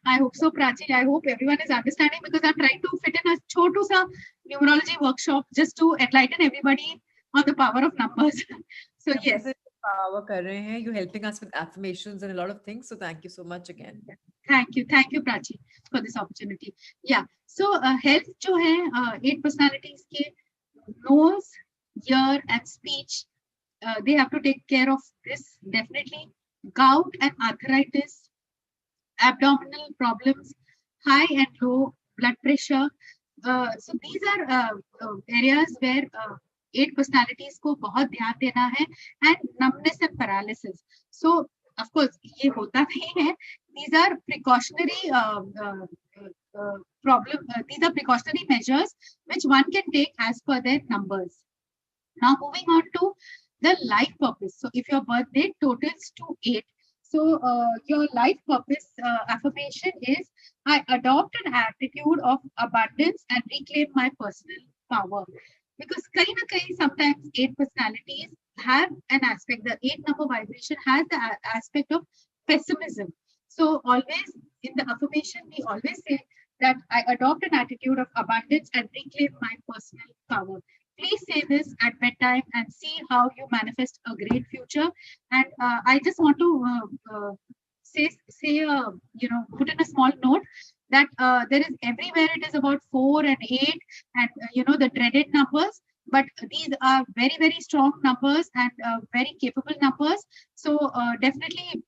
I hope so, Prachi. I hope everyone is understanding because I'm trying to fit in a chotu sa numerology workshop just to enlighten everybody on the power of numbers. So yes. Power kar rahe hain. You're helping us with affirmations and a lot of things. So thank you so much again. Thank you, Prachi, for this opportunity. Yeah. So health जो है 8 personalities के nose, ear, and speech, they have to take care of this definitely. Gout and arthritis, abdominal problems, high and low blood pressure. So these are areas where 8 personalities को बहुत ध्यान देना है, and numbness and paralysis. So of course ये होता नहीं है. These are precautionary these are precautionary measures which one can take as per their numbers. Now moving on to the life purpose. So if your birthday totals to 8, so your life purpose affirmation is, I adopt an attitude of abundance and reclaim my personal power. Because kahin na kahin, sometimes 8 personalities have an aspect, the 8 number vibration has the aspect of pessimism. So always in the affirmation, we always say that I adopt an attitude of abundance and reclaim my personal power. Please say this at bedtime and see how you manifest a great future. And I just want to put in a small note that there is everywhere it is about 4 and 8 and the dreaded numbers, but these are very, very strong numbers and very capable numbers. So definitely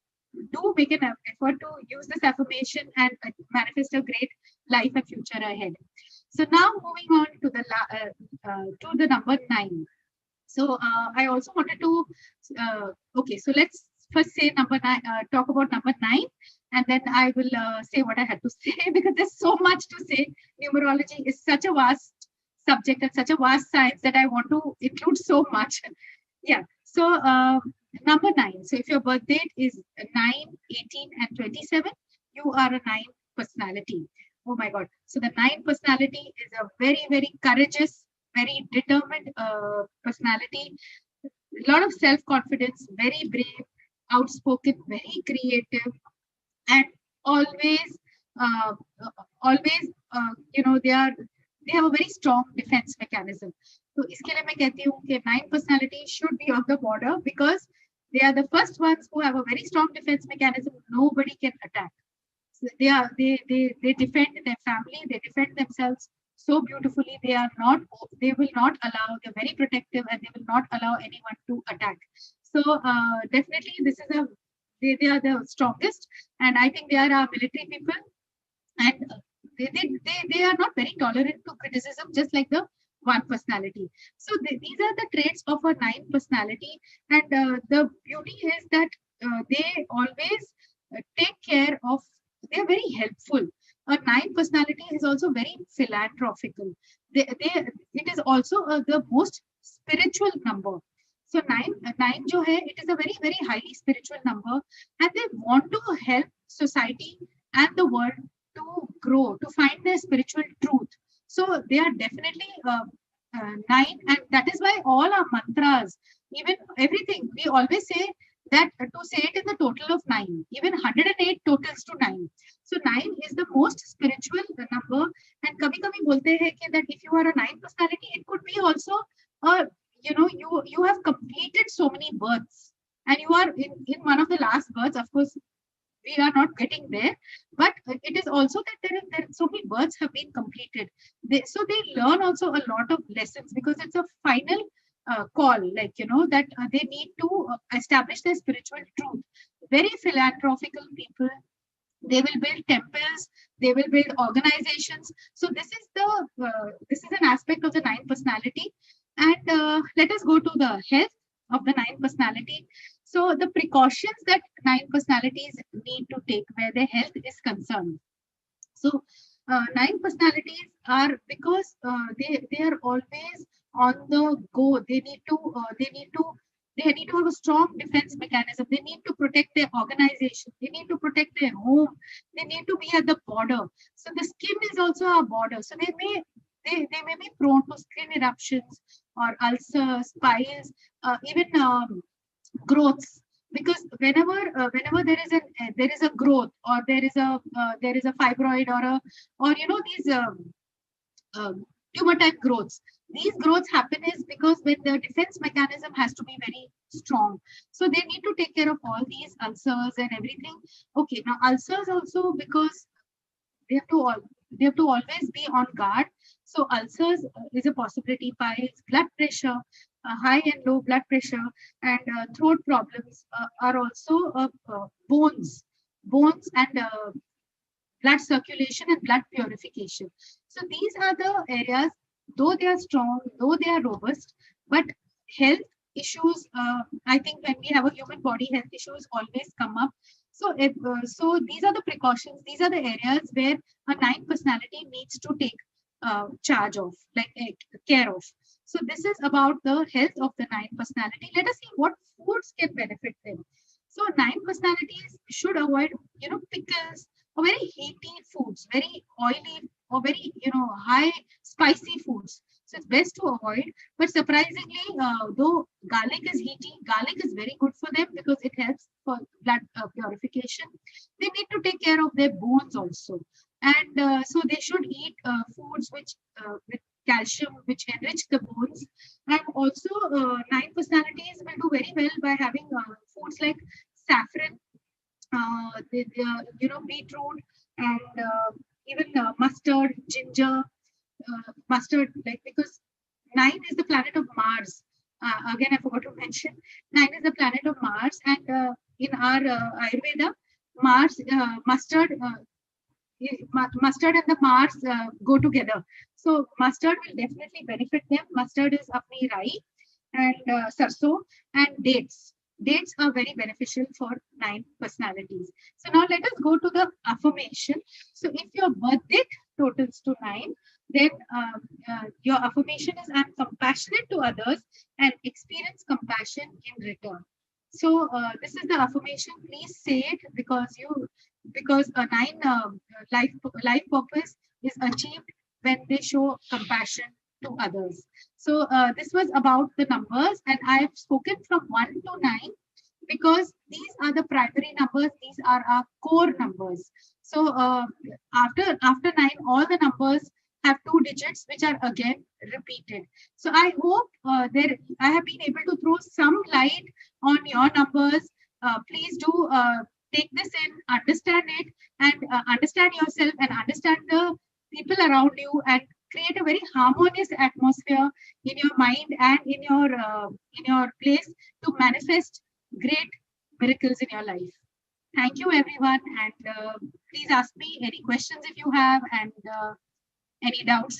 do make an effort to use this affirmation and manifest a great life and future ahead. So now moving on to the number 9. So I also wanted to okay, so let's first say number 9, talk about number 9, and then I will say what I had to say because there's so much to say. Numerology is such a vast subject and such a vast science that I want to include so much. Yeah. So number 9. So if your birth date is 9, 18, and 27, you are a 9 personality. Oh my God. So the 9 personality is a very, very courageous, very determined personality. A lot of self-confidence, very brave, outspoken, very creative, and always, uh, always, they have a very strong defense mechanism. So इसके लिए मैं कहती हूँ कि 9 personality should be on the border because they are the first ones who have a very strong defense mechanism. Nobody can attack. So they defend their family, they defend themselves so beautifully. They will not allow, they're very protective, and they will not allow anyone to attack. So definitely this is a they are the strongest, and I think they are our military people, and they are not very tolerant to criticism, just like the 1 personality. So these are the traits of a 9 personality, and the beauty is that they always take care of. They are very helpful. A 9 personality is also very philanthropical. It is also the most spiritual number. So nine jo hai, it is a very, very highly spiritual number, and they want to help society and the world to grow, to find their spiritual truth. So they are definitely 9, and that is why all our mantras, even everything, we always say that to say it in the total of 9, even 108 totals to 9. So 9 is the most spiritual number, and kabhi kabhi bolte hai ki that if you are a 9 personality, it could be also a, you have completed so many births, and you are in one of the last births. Of course, we are not getting there, but it is also that there so many births have been completed. So they learn also a lot of lessons because it's a final call, like that they need to establish their spiritual truth. Very philanthropical people. They will build temples, they will build organizations. So this is an aspect of the 9 personality. And let us go to the health of the 9 personality. So the precautions that 9 personalities need to take where their health is concerned. So 9 personalities are, because they are always on the go. They need to have a strong defense mechanism. They need to protect their organization. They need to protect their home. They need to be at the border. So the skin is also a border. So they may be prone to skin eruptions or ulcers, piles, even growths. Because whenever there is a growth, or there is a fibroid, or these tumor type growths. These growths happen is because when the defense mechanism has to be very strong. So they need to take care of all these ulcers and everything. Okay, now ulcers also, because they have to always be on guard. So ulcers is a possibility. Piles, blood pressure, high and low blood pressure, and throat problems are also bones and blood circulation and blood purification. So these are the areas, though they are strong, though they are robust, but health issues, I think when we have a human body, health issues always come up. So these are the precautions, these are the areas where a 9 personality needs to take charge of, like care of. So this is about the health of the 9 personality. Let us see what foods can benefit them. So 9 personalities should avoid, pickles, or very heaty foods, very oily, or very, high spicy foods. So it's best to avoid. But surprisingly, though garlic is heaty, garlic is very good for them because it helps for blood purification. They need to take care of their bones also. And so they should eat foods with calcium, which enrich the bones. And also 9 personalities will do very well by having foods like saffron, beetroot, and even mustard, ginger, mustard, like, because 9 is the planet of Mars. Again, I forgot to mention, 9 is the planet of Mars, and in our Ayurveda, mustard and the Mars go together. So mustard will definitely benefit them. Mustard is apni rai, and sarso, and dates. Dates are very beneficial for 9 personalities. So now let us go to the affirmation. So if your birth date totals to 9, then your affirmation is, I'm compassionate to others and experience compassion in return. So this is the affirmation. Please say it, because because a nine life purpose is achieved when they show compassion to others. So this was about the numbers, and I have spoken from 1 to 9 because these are the primary numbers. These are our core numbers. So after 9, all the numbers have 2 digits, which are again repeated. So I hope I have been able to throw some light on your numbers. Please do take this in, understand it, and understand yourself and understand the people around you, and create a very harmonious atmosphere in your mind and in your place to manifest great miracles in your life. Thank you, everyone, and please ask me any questions if you have, and any doubts.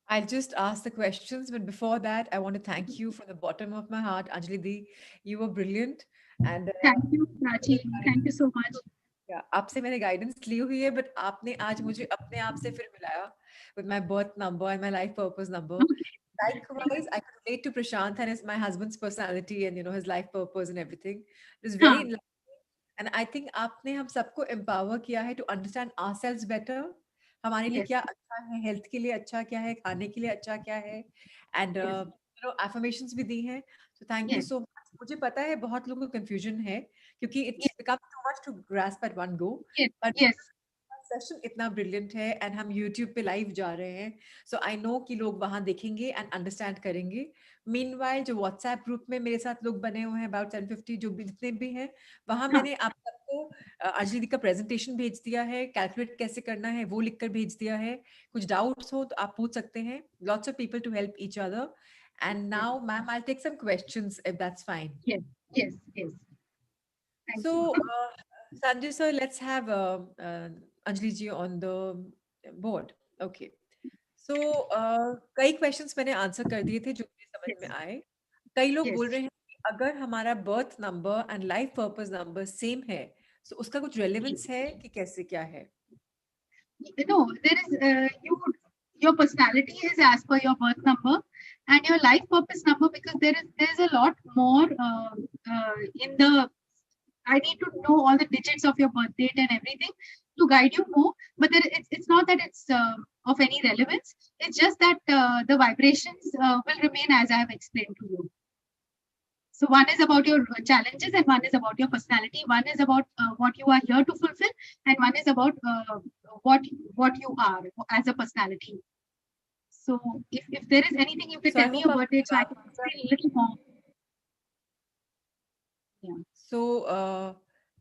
I'll just ask the questions, but before that, I want to thank you from the bottom of my heart, Anjali Di. You were brilliant, and Thank you, Prachi. Thank you so much. या आपसे मैंने guidance ली हुई है but आपने आज मुझे अपने आप से फिर मिलाया with my birth number and my life purpose number. Okay. Likewise, I could relate to Prashant and his my husband's personality and his life purpose and everything. It was very Huh. enlightening. And I think आपने हम सबको empower किया है to understand ourselves better. हमारे लिए Yes. क्या अच्छा है, हेल्थ के लिए अच्छा क्या है, खाने के लिए अच्छा क्या है, एंड Yes. affirmations भी दी हैं. So thank you Yes. so much. मुझे पता है बहुत लोगों को confusion है क्योंकि Yes. it's become too much to grasp at one go. Yes. But Yes. Session इतना ब्रिलियंट है एंड हम यूट्यूब पे लाइव जा रहे हैं, सो आई नो कि लोग वहां देखेंगे एंड अंडरस्टैंड करेंगे. मीनवाइल जो व्हाट्सएप ग्रुप में मेरे साथ लोग बने हुए हैं अबाउट 1050 जो भी जितने भी हैं, वहां Huh. मैंने आप सबको अंजलि दी का प्रेजेंटेशन भेज दिया है, कैलकुलेट कैसे करना है वो लिखकर भेज दिया है. कुछ डाउट्स हो तो आप पूछ सकते हैं. Lots of people to help each other. And Yes. Now ma'am I take some questions if that's fine. Yes. Yes. Yes. Thank So, you. Sanjay sir, let's have Anjali ji on the board. Okay. So, कई questions मैंने answer कर दिए थे जो मुझे समझ Yes. में आए. कई लोग Yes. बोल रहे हैं कि अगर हमारा birth number and life purpose number same है, तो उसका कुछ रेलेवेंस है कि कैसे क्या है? No, there is your personality is as per your birth number and your life purpose number, because there is a lot more in the. I need to know all the digits of your birth date and everything to guide you more. But it's not that it's of any relevance. It's just that the vibrations will remain as I have explained to you. So one is about your challenges and one is about your personality. One is about what you are here to fulfill, and one is about what you are as a personality. So if there is anything you can So I tell me hope your birth date, so I आपकी can बात explain a little more. Yeah. So,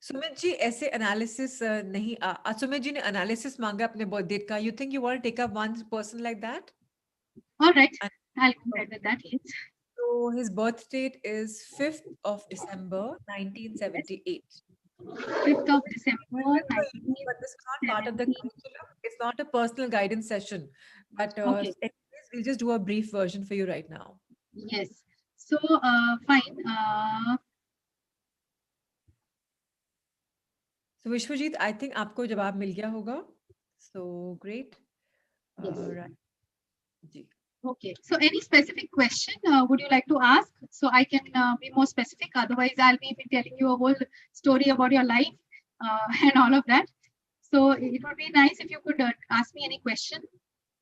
Sumit ji ऐसे analysis नहीं, सुमित जी ने analysis मांगा अपने birth date का. You think you want to take up one person like that? All right. I'll go ahead with that. Yes. So his birth date is 5th of December Yes. 1978. 5th of December, Good for you, but this is not part of the 1970. curriculum. It's not a personal guidance session. But Okay. anyways, we'll just do a brief version for you right now. Yes. So fine. So Vishwajit, I think आपको जवाब मिल गया होगा. So great. Yes. Right. जी. Okay. So any specific question would you like to ask? So I can be more specific. Otherwise, I'll be telling you a whole story about your life and all of that. So it would be nice if you could ask me any question.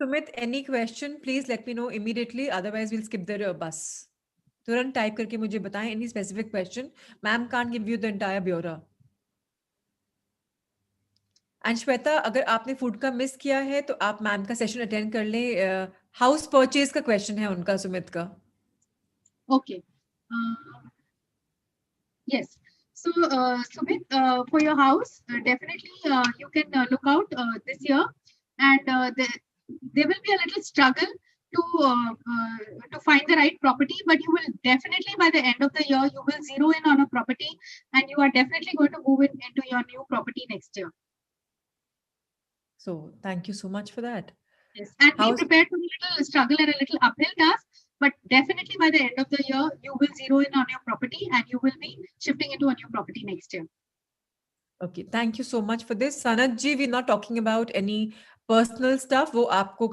Sumit, any question, please let me know immediately. Otherwise, we'll skip the bus. तुरंत type करके मुझे बताएं any specific question. Ma'am can't give you the entire ब्यौरा. And Shweta, अगर आपने food का miss किया है तो आप मैम का सेशन अटेंड कर लें. हाउस परचेज का क्वेश्चन है उनका, सुमित का. Okay. Yes. So, Sumit, for your house, definitely you can look out this year, and there will be a little struggle to find the right property, but you will definitely by the end of the year you will zero in on a property, and you are definitely going to move into your new property next year. So thank you so much for that. Yes, and be prepared for a little struggle and a little uphill task, but definitely by the end of the year you will zero in on your property and you will be shifting into a new property next year. Okay, thank you so much for this. Sanat ji, we're not talking about any personal stuff. वो आपको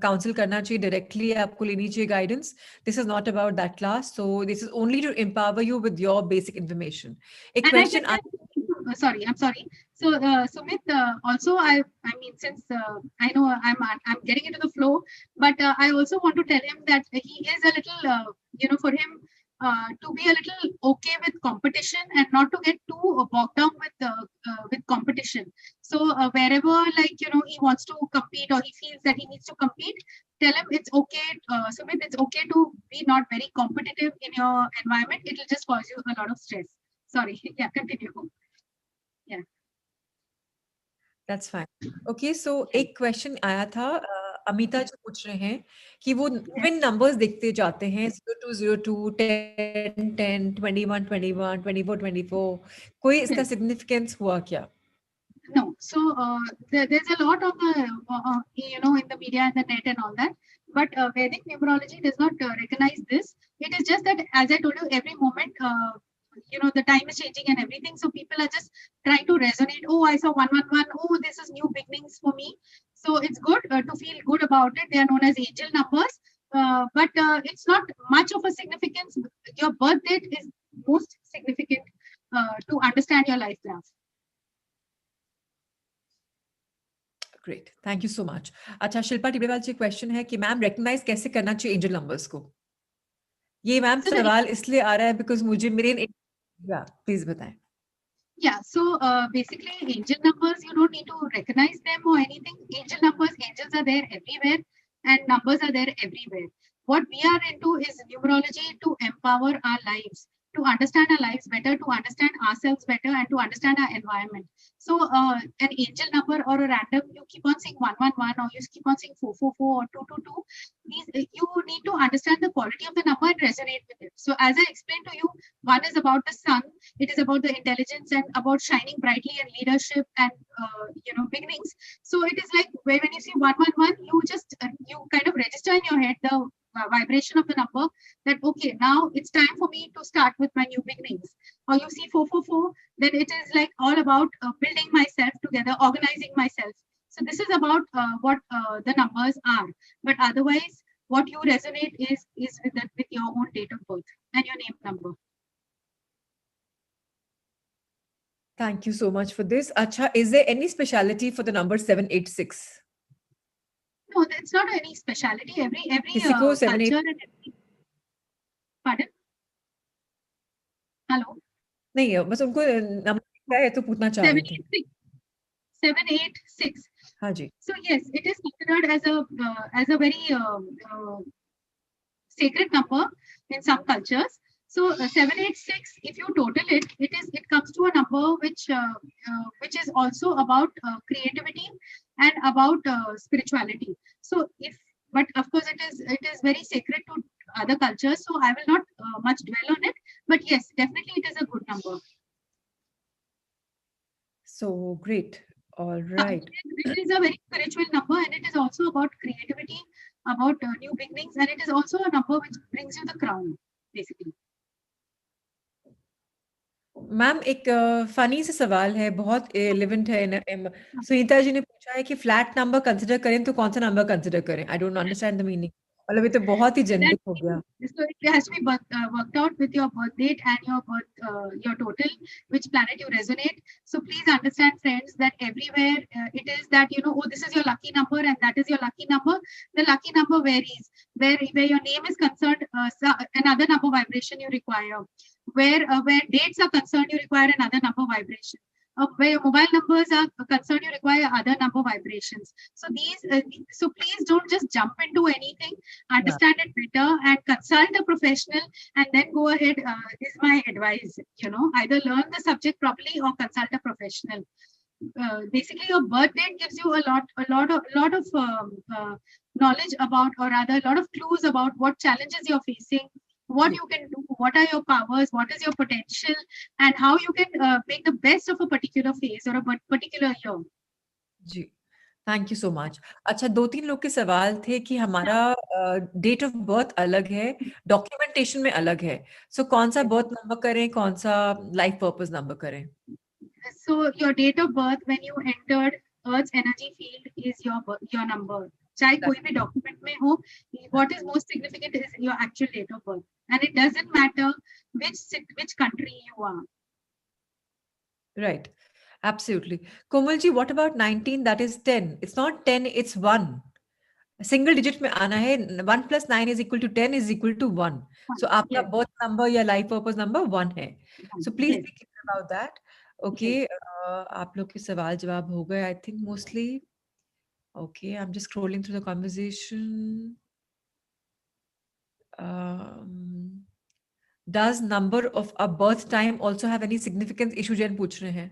counsel करना चाहिए directly, आपको लेनी चाहिए guidance. This is not about that class. So this is only to empower you with your basic information. A question. sorry, I'm sorry. So Sumit, also I mean, since I know I'm getting into the flow, but I also want to tell him that he is a little, for him to be a little okay with competition and not to get too bogged down with competition. So wherever, like, he wants to compete or he feels that he needs to compete, tell him it's okay, Sumit, it's okay to be not very competitive in your environment. It will just cause you a lot of stress. Sorry. Yeah, continue. Yeah. That's fine. Okay, so एक question आया था अमिता जो पूछ रहे हैं कि वो twin numbers देखते जाते हैं 0202 10 10 21 21 24 24 कोई इसका Yes. सिग्निफिकेंस हुआ क्या? No. So there's a lot of in the media and the net and all that. But Vedic numerology does not recognize this. It is just that, as I told you, every moment, the time is changing and everything. So people are just trying to resonate. Oh, I saw 111. Oh, this is new beginnings for me. So it's good to feel good about it. They are known as angel numbers. But it's not much of a significance. Your birth date is most significant to understand your life graph. Great, thank you so much. अच्छा, शिल्पा टिबरेवाल जी question है कि ma'am recognise कैसे करना चाहिए angel numbers को? ये ma'am सवाल इसलिए आ रहा है बिकॉज मुझे मेरे प्लीज बताएं. Yeah, so basically angel numbers, you don't need to recognize them or anything. Angel numbers, angels are there everywhere and numbers are there everywhere. What we are into is numerology to empower our lives, to understand our lives better, to understand ourselves better, and to understand our environment. So an angel number or a random, you keep on saying 111 or you keep on saying 444 or 222. You need to understand the quality of the number and resonate with it. So as I explained to you, one is about the sun, it is about the intelligence and about shining brightly and leadership and beginnings. So it is like when you see 111, you just you kind of register in your head the vibration of the number, that okay, now it's time for me to start with my new beginnings. Or you see 444, then it is like all about building myself together, organizing myself. So this is about what the numbers are. But otherwise, what you resonate is with your own date of birth and your name number. Thank you so much for this. Acha, is there any speciality for the number 786? No, it's not any speciality. Every किसी को culture 78 and every, pardon? Hello? नहीं है, बस उनको number क्या है तो पूछना चाह रही थी. 786. हाँ जी. So yes, it is considered as a very sacred number in some cultures. So 786, if you total it, it comes to a number which is also about creativity and about spirituality. So but of course it is very sacred to other cultures. So I will not much dwell on it. But yes, definitely it is a good number. So great. All right. It is a very spiritual number, and it is also about creativity, about new beginnings, and it is also a number which brings you the crown, basically. Ma'am एक funny सा सवाल है, बहुत relevant है. सुनीता जी ने पूछा है कि फ्लैट नंबर कंसिडर करें तो कौन सा नंबर कंसिडर करें? I don't understand the meaning. मतलब ये तो बहुत ही जेनरिक हो गया. So it has to be worked out with your birth date and your total, which planet you resonate. So please understand, friends, that everywhere it is that oh, this is your lucky number and that is your lucky number. The lucky number varies. Where your name is concerned, another number vibration you require. Where dates are concerned, you require another number vibration. Where your mobile numbers are concerned, you require other number vibrations. So so please don't just jump into anything. Understand it better and consult a professional, and then go ahead. Is my advice. Either learn the subject properly or consult a professional. Basically, your birth date gives you a lot of knowledge about, or rather, a lot of clues about what challenges you're facing, what you can do, what are your powers, what is your potential, and how you can make the best of a particular phase or a particular year. जी, thank you so much. अच्छा, 2-3 लोग के सवाल थे कि हमारा date of birth अलग है, डॉक्यूमेंटेशन में अलग है. सो कौन सा बर्थ नंबर करें, कौन सा लाइफ पर्पस नंबर करें? So your date of birth when you entered Earth's energy field is your number. चाहे कोई भी document में हो, what is most significant is your actual date of birth, and it doesn't matter which country you are. Right. Absolutely. Komalji, what about 19? That is 10. It's not 10, it's 1. Single digit में आना है. 1 plus 9 is equal to 10 is equal to 1. So आपका Yes, birth number या life purpose number 1 है. So please yes, be clear about that. Okay. yes. आप लोग के सवाल जवाब हो गए. I think mostly. Okay. I'm just scrolling through the conversation. Um, does number of a birth time also have any significance? issue Jain पूछ रहे हैं.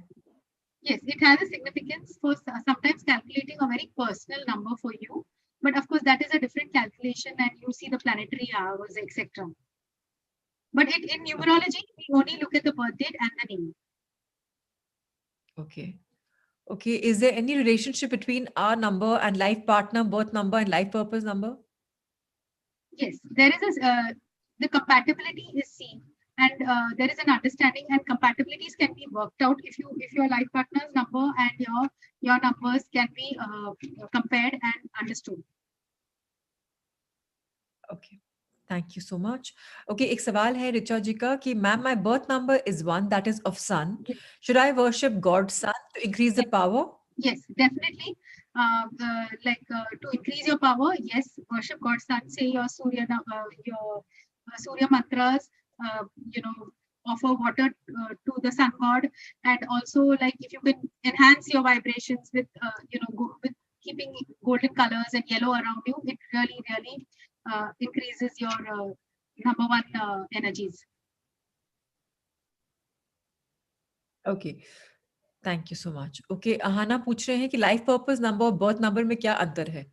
Yes, it has a significance for sometimes calculating a very personal number for you. But of course, that is a different calculation, and you see the planetary hours, etc. But in numerology, we only look at the birth date and the name. Okay. Okay. Is there any relationship between our number and life partner, birth number and life purpose number? Yes, there is the compatibility is seen, and there is an understanding, and compatibilities can be worked out if your life partner's number and your numbers can be compared and understood. Okay. Thank you so much. Okay, एक सवाल है ऋचा जी का कि ma'am my birth number is 1, that is of sun. Should I worship God sun to increase the power? Yes, definitely. To increase your power, yes, worship God sun. Say your Surya mantras. You know, offer water to the sun god, and also like if you can enhance your vibrations with with keeping golden colors and yellow around you, it really increases your number one energies. Okay. Thank you so much. Okay, Ahana पूछ रहे हैं कि life purpose number और birth number में क्या अंतर है?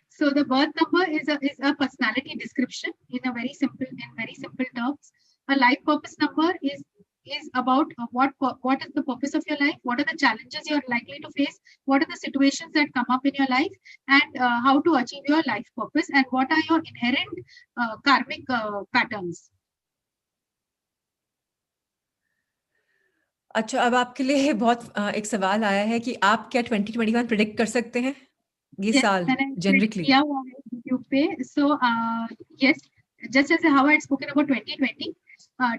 So the birth number is a personality description in very simple terms. A life purpose number is about what is the purpose of your life, what are the challenges you're likely to face, what are the situations that come up in your life, and how to achieve your life purpose, and what are your inherent karmic patterns. अच्छा, अब आपके लिए बहुत एक सवाल आया है कि आप क्या 2021 प्रेडिक्ट कर सकते हैं ये Yes, साल मैंने जनरिकली? किया हुआ है YouTube पे. So yes, just as how I had spoken about 2020,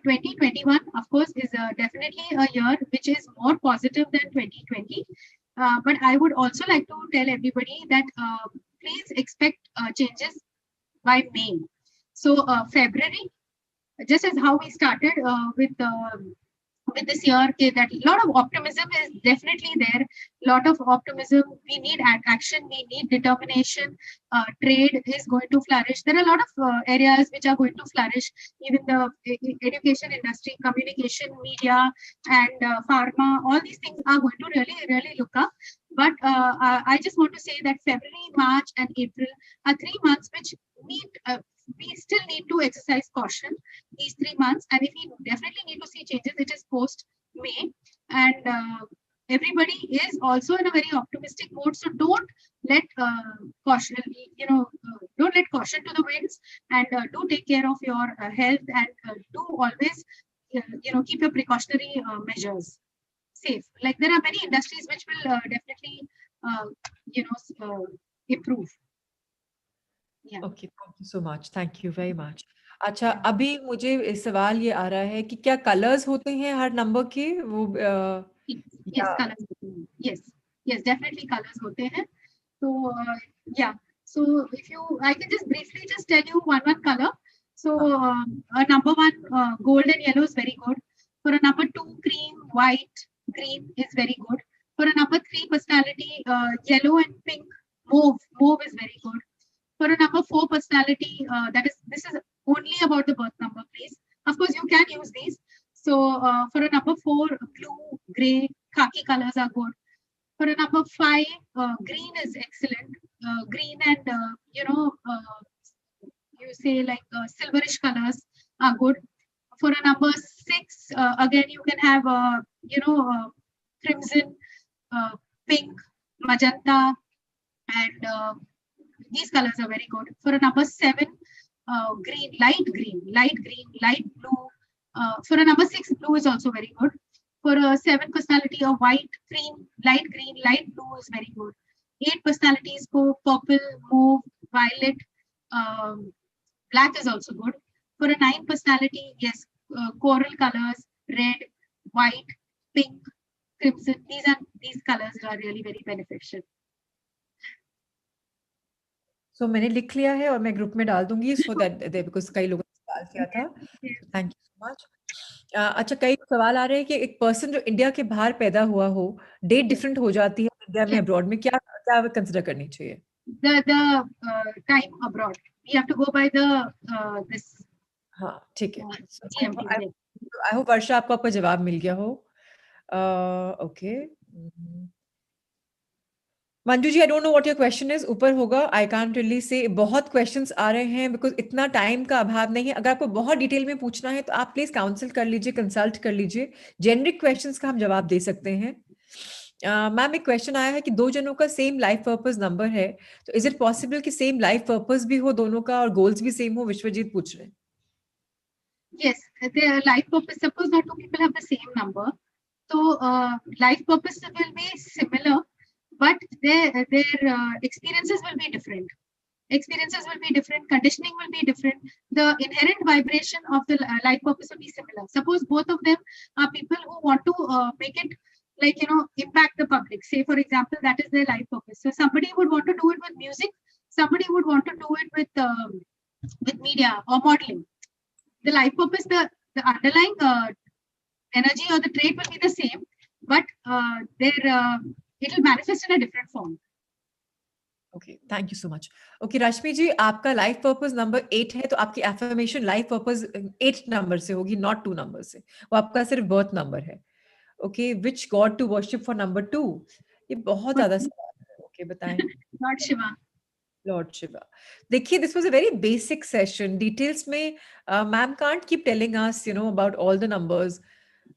2021 of course is definitely a year which is more positive than 2020. But I would also like to tell everybody that please expect changes by May. So February, just as how we started with this year, okay, that a lot of optimism is definitely there. A lot of optimism. We need action. We need determination. Trade is going to flourish. There are a lot of areas which are going to flourish. Even the education industry, communication, media, and pharma. All these things are going to really look up. But I just want to say that February, March, and April are 3 months which need. We still need to exercise caution these 3 months, and if we definitely need to see changes, it is post May, and everybody is also in a very optimistic mode. So don't let caution, don't let caution to the winds, and do take care of your health, and do always, keep your precautionary measures safe. Like there are many industries which will definitely, improve. Yeah. Okay, thank you so much, thank you very much. अच्छा, अभी मुझे सवाल ये आ रहा है कि क्या colours होते हैं हर नंबर के? वो yes, colors होते हैं. Yes, definitely colors होते हैं. So yeah, so if I can just briefly just tell you one color. So a number 1 gold and yellow is very good. For a number 2 cream, white, green is very good. For a number 3 personality, yellow and pink, mauve is very good. For a number 4 personality, this is only about the birth number, please. Of course, you can use these. So for a number 4, blue, gray, khaki colors are good. For a number 5, green is excellent. Green and you say like silverish colors are good. For a number 6, again you can have crimson, pink, magenta, and these colors are very good. For a number 7, green, light green, light blue. For a number 6, blue is also very good. For a 7 personality, a white, cream, light green, light blue is very good. 8 personalities go purple, mauve, violet, black is also good. For a 9 personality, yes, coral colors, red, white, pink, crimson. These colors are really very beneficial. So मैंने लिख लिया है और मैं group में डाल दूंगी so that because कई लोगों ने सवाल किया था. Thank you so much. अच्छा, कई सवाल आ रहे हैं कि एक पर्सन जो इंडिया के बाहर पैदा हुआ हो, डेट डिफरेंट हो जाती है इंडिया में अब्रॉड में, क्या क्या कंसिडर करनी चाहिए? The time abroad. We have to go by the this. हाँ, ठीक है. GMT. I hope वर्षा आपको आपका जवाब मिल गया हो. Okay. Manju ji, I don't know what your question is. ऊपर होगा, आई कांट रियली से. बहुत क्वेश्चंस आ रहे हैं बिकॉज इतना टाइम का अभाव नहीं है. अगर आपको बहुत डिटेल में पूछना है तो आप प्लीज काउंसिल कर लीजिए, कंसल्ट कर लीजिए. जेनरिक क्वेश्चंस का हम जवाब दे सकते हैं. मैम, एक क्वेश्चन आया है कि दो जनों का सेम लाइफ पर्पस नंबर है, तो इज इट पॉसिबल कि सेम लाइफ पर्पस भी हो दोनों का और गोल्स भी सेम हो? विश्वजीत पूछ रहे हैं. Yes, their life purpose. Suppose that two people have the same number, so life purpose will be similar, but their experiences will be different. Experiences will be different. Conditioning will be different. The inherent vibration of the life purpose will be similar. Suppose both of them are people who want to make it like impact the public. Say for example, that is their life purpose. So somebody would want to do it with music. Somebody would want to do it with media or modeling. The life purpose, the underlying energy or the trait will be the same, but it will manifest in a different form. Okay, thank you so much. Okay, रश्मि जी, आपका life purpose number 8 है, तो आपकी affirmation life purpose 8 number से होगी, not 2 number से. वो आपका सिर्फ बर्थ नंबर है. Okay, which god to worship for number 2? ये बहुत ज्यादा सवाल है. ओके, बताएं. Lord Shiva. लॉर्ड शिवा. देखिए, this was a very basic session. Details में ma'am can't keep telling us about all the numbers,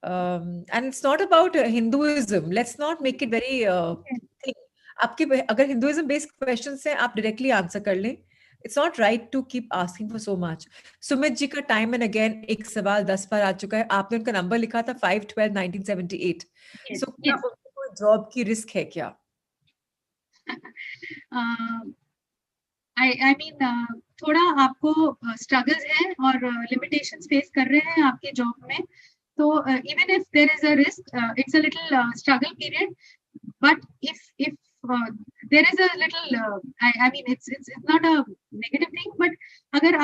and it's not about Hinduism. Let's not make it very thing. आपके अगर Hinduism based questions हैं, आप directly answer कर लें. It's not right to keep asking for so much. Sumit ji का time and again एक सवाल 10 बार आ चुका है. आपने उनका नंबर लिखा था 5/12/1978. Yes, सो क्या उनको कोई जॉब की रिस्क है क्या? I mean थोड़ा आपको स्ट्रगल्स है और लिमिटेशंस फेस कर रहे हैं आपके जॉब में. So even if there is a risk, it's a little struggle period. But if there is a little, I mean it's not a negative thing. But अगर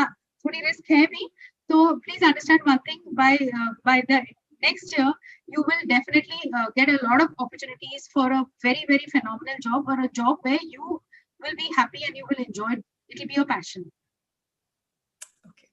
थोड़ी risk है भी, so please understand one thing. By the next year, you will definitely get a lot of opportunities for a very very phenomenal job, or a job where you will be happy and you will enjoy it. It will be your passion. Okay.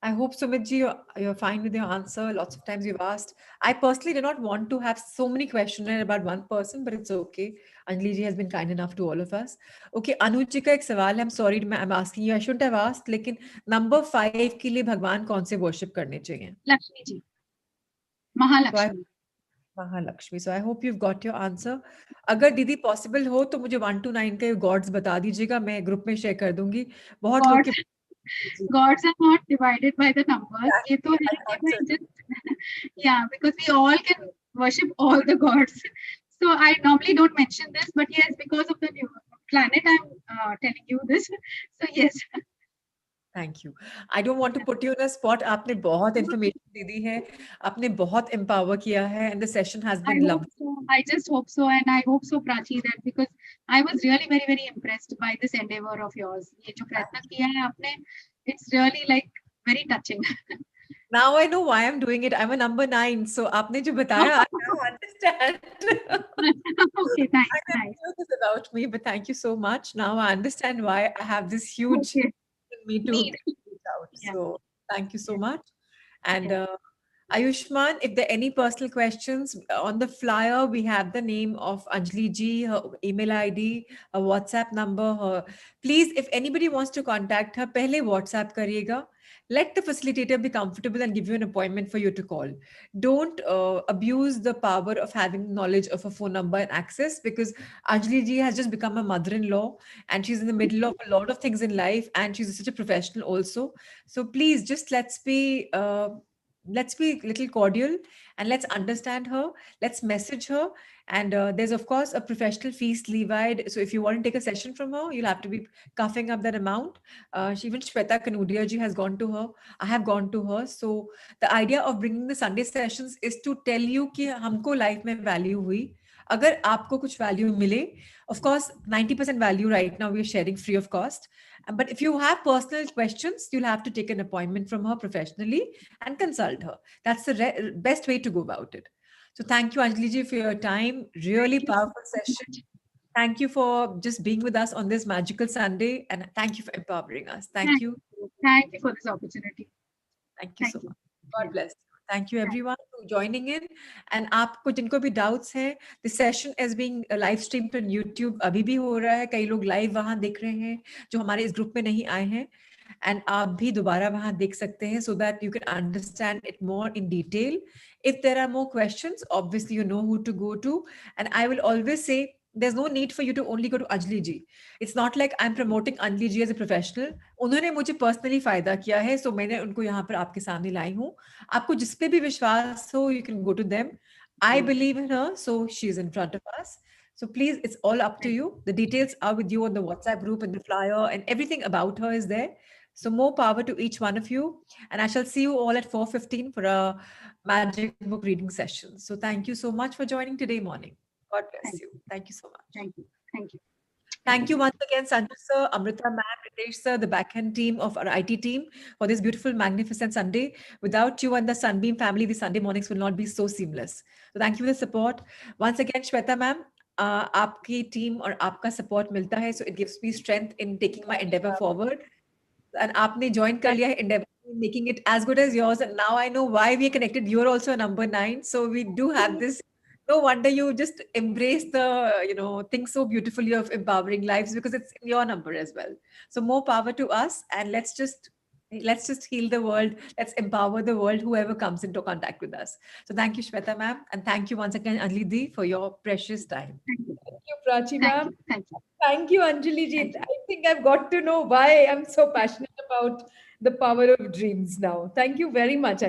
I hope, Sumit ji, you're fine with your answer. Lots of times you've asked. I personally do not want to have so many questions about one person, but it's okay. Anjali ji has been kind enough to all of us. Okay, Anuj ji का एक सवाल है. I'm sorry, I'm asking you. I shouldn't have asked. लेकिन number 5 के लिए भगवान कौन से worship करने चाहिए? Lakshmi ji. Mahalakshmi. Mahalakshmi. So I hope you've got your answer. अगर दीदी possible हो तो मुझे 1 to 9 के gods बता दीजिएगा, मैं ग्रुप में शेयर कर दूंगी. बहुत लोग के Gods are not divided by the numbers. ये तो है कि मैं just yeah, because we all can worship all the gods. So I normally don't mention this, but yes, because of the new planet, I'm telling you this. So yes. Thank you. I don't want to put you in a spot. आपने बहुत information दे दी है, आपने बहुत empower किया है, and the session has been lovely. I just hope so, and I hope so, Prachi, that because I was really very very impressed by this endeavor of yours. ये जो प्रयत्न किया है आपने, it's really like very touching. Now I know why I'm doing it. I'm a number 9, so आपने जो बताया, I now understand. Okay, nice, I never nice. knew this about me, but thank you so much. Now I understand why I have this huge Okay. in me to Need. reach out. Yeah. So thank you so Yeah. much. And Yeah. Ayushman, if there are any personal questions, on the flyer we have the name of Anjali ji, her email ID, her WhatsApp number. Please, if anybody wants to contact her, पहले WhatsApp करिएगा. Let the facilitator be comfortable and give you an appointment for you to call. Don't abuse the power of having knowledge of a phone number and access, because Anjali ji has just become a mother-in-law and she's in the middle of a lot of things in life, and she's such a professional also. So please, just let's be let's be a little cordial and let's understand her. Let's message her. And there's, of course, a professional fees levied. So if you want to take a session from her, you'll have to be coughing up that amount. Even Shweta Kanudia ji has gone to her. I have gone to her. So the idea of bringing the Sunday sessions is to tell you कि हमको life में value हुई. अगर आपको कुछ value मिले, of course, 90% value right now we are sharing free of cost. But if you have personal questions, you'll have to take an appointment from her professionally and consult her. That's the best way to go about it. So thank you, Anjali ji, for your time. Really powerful session. Thank you for just being with us on this magical Sunday, and thank you for empowering us. Thank you. Thank you for this opportunity. Thank you Thank so you. much. God bless you. Thank you everyone for joining in. And आपको जिनको भी doubts हैं, the session is being live streamed on YouTube. अभी भी हो रहा है. कई लोग live वहाँ देख रहे हैं जो हमारे इस group में नहीं आए हैं. And आप भी दोबारा वहाँ देख सकते हैं so that you can understand it more in detail. If there are more questions, obviously you know who to go to. And I will always say there's no need for you to only go to Anjali ji. It's not like I'm promoting Anjali ji as a professional. उन्होंने मुझे personally फायदा किया है, so मैंने उनको यहाँ पर आपके सामने लाई हूँ. आपको जिस पे भी विश्वास हो, you can go to them. I believe in her, so she's in front of us. So please, it's all up to you. The details are with you on the WhatsApp group and the flyer, and everything about her is there. So more power to each one of you. And I shall see you all at 4:15 for a magic book reading session. So thank you so much for joining today morning. God bless you. Thank you so much. Thank you. Thank you. Thank you once again, Sanju sir, Amrita ma'am, Ritesh sir, the backhand team of our IT team for this beautiful, magnificent Sunday. Without you and the Sunbeam family, the Sunday mornings will not be so seamless. So thank you for the support. Once again, Shweta ma'am, आपकी team और आपका support मिलता है, so it gives me strength in taking my endeavor forward. And आपने join कर लिया है endeavor, making it as good as yours. And now I know why we are connected. You're also a number 9, so we do have this. No wonder you just embrace the, think so beautifully of empowering lives because it's in your number as well. So more power to us, and let's just heal the world. Let's empower the world, whoever comes into contact with us. So thank you, Shweta ma'am, and thank you once again, Anjali Di, for your precious time. Thank you. Thank you, Prachi Thank ma'am. you. Thank you. Thank you, Anjali ji. Thank you. I think I've got to know why I'm so passionate about the power of dreams now. Thank you very much, Anjali.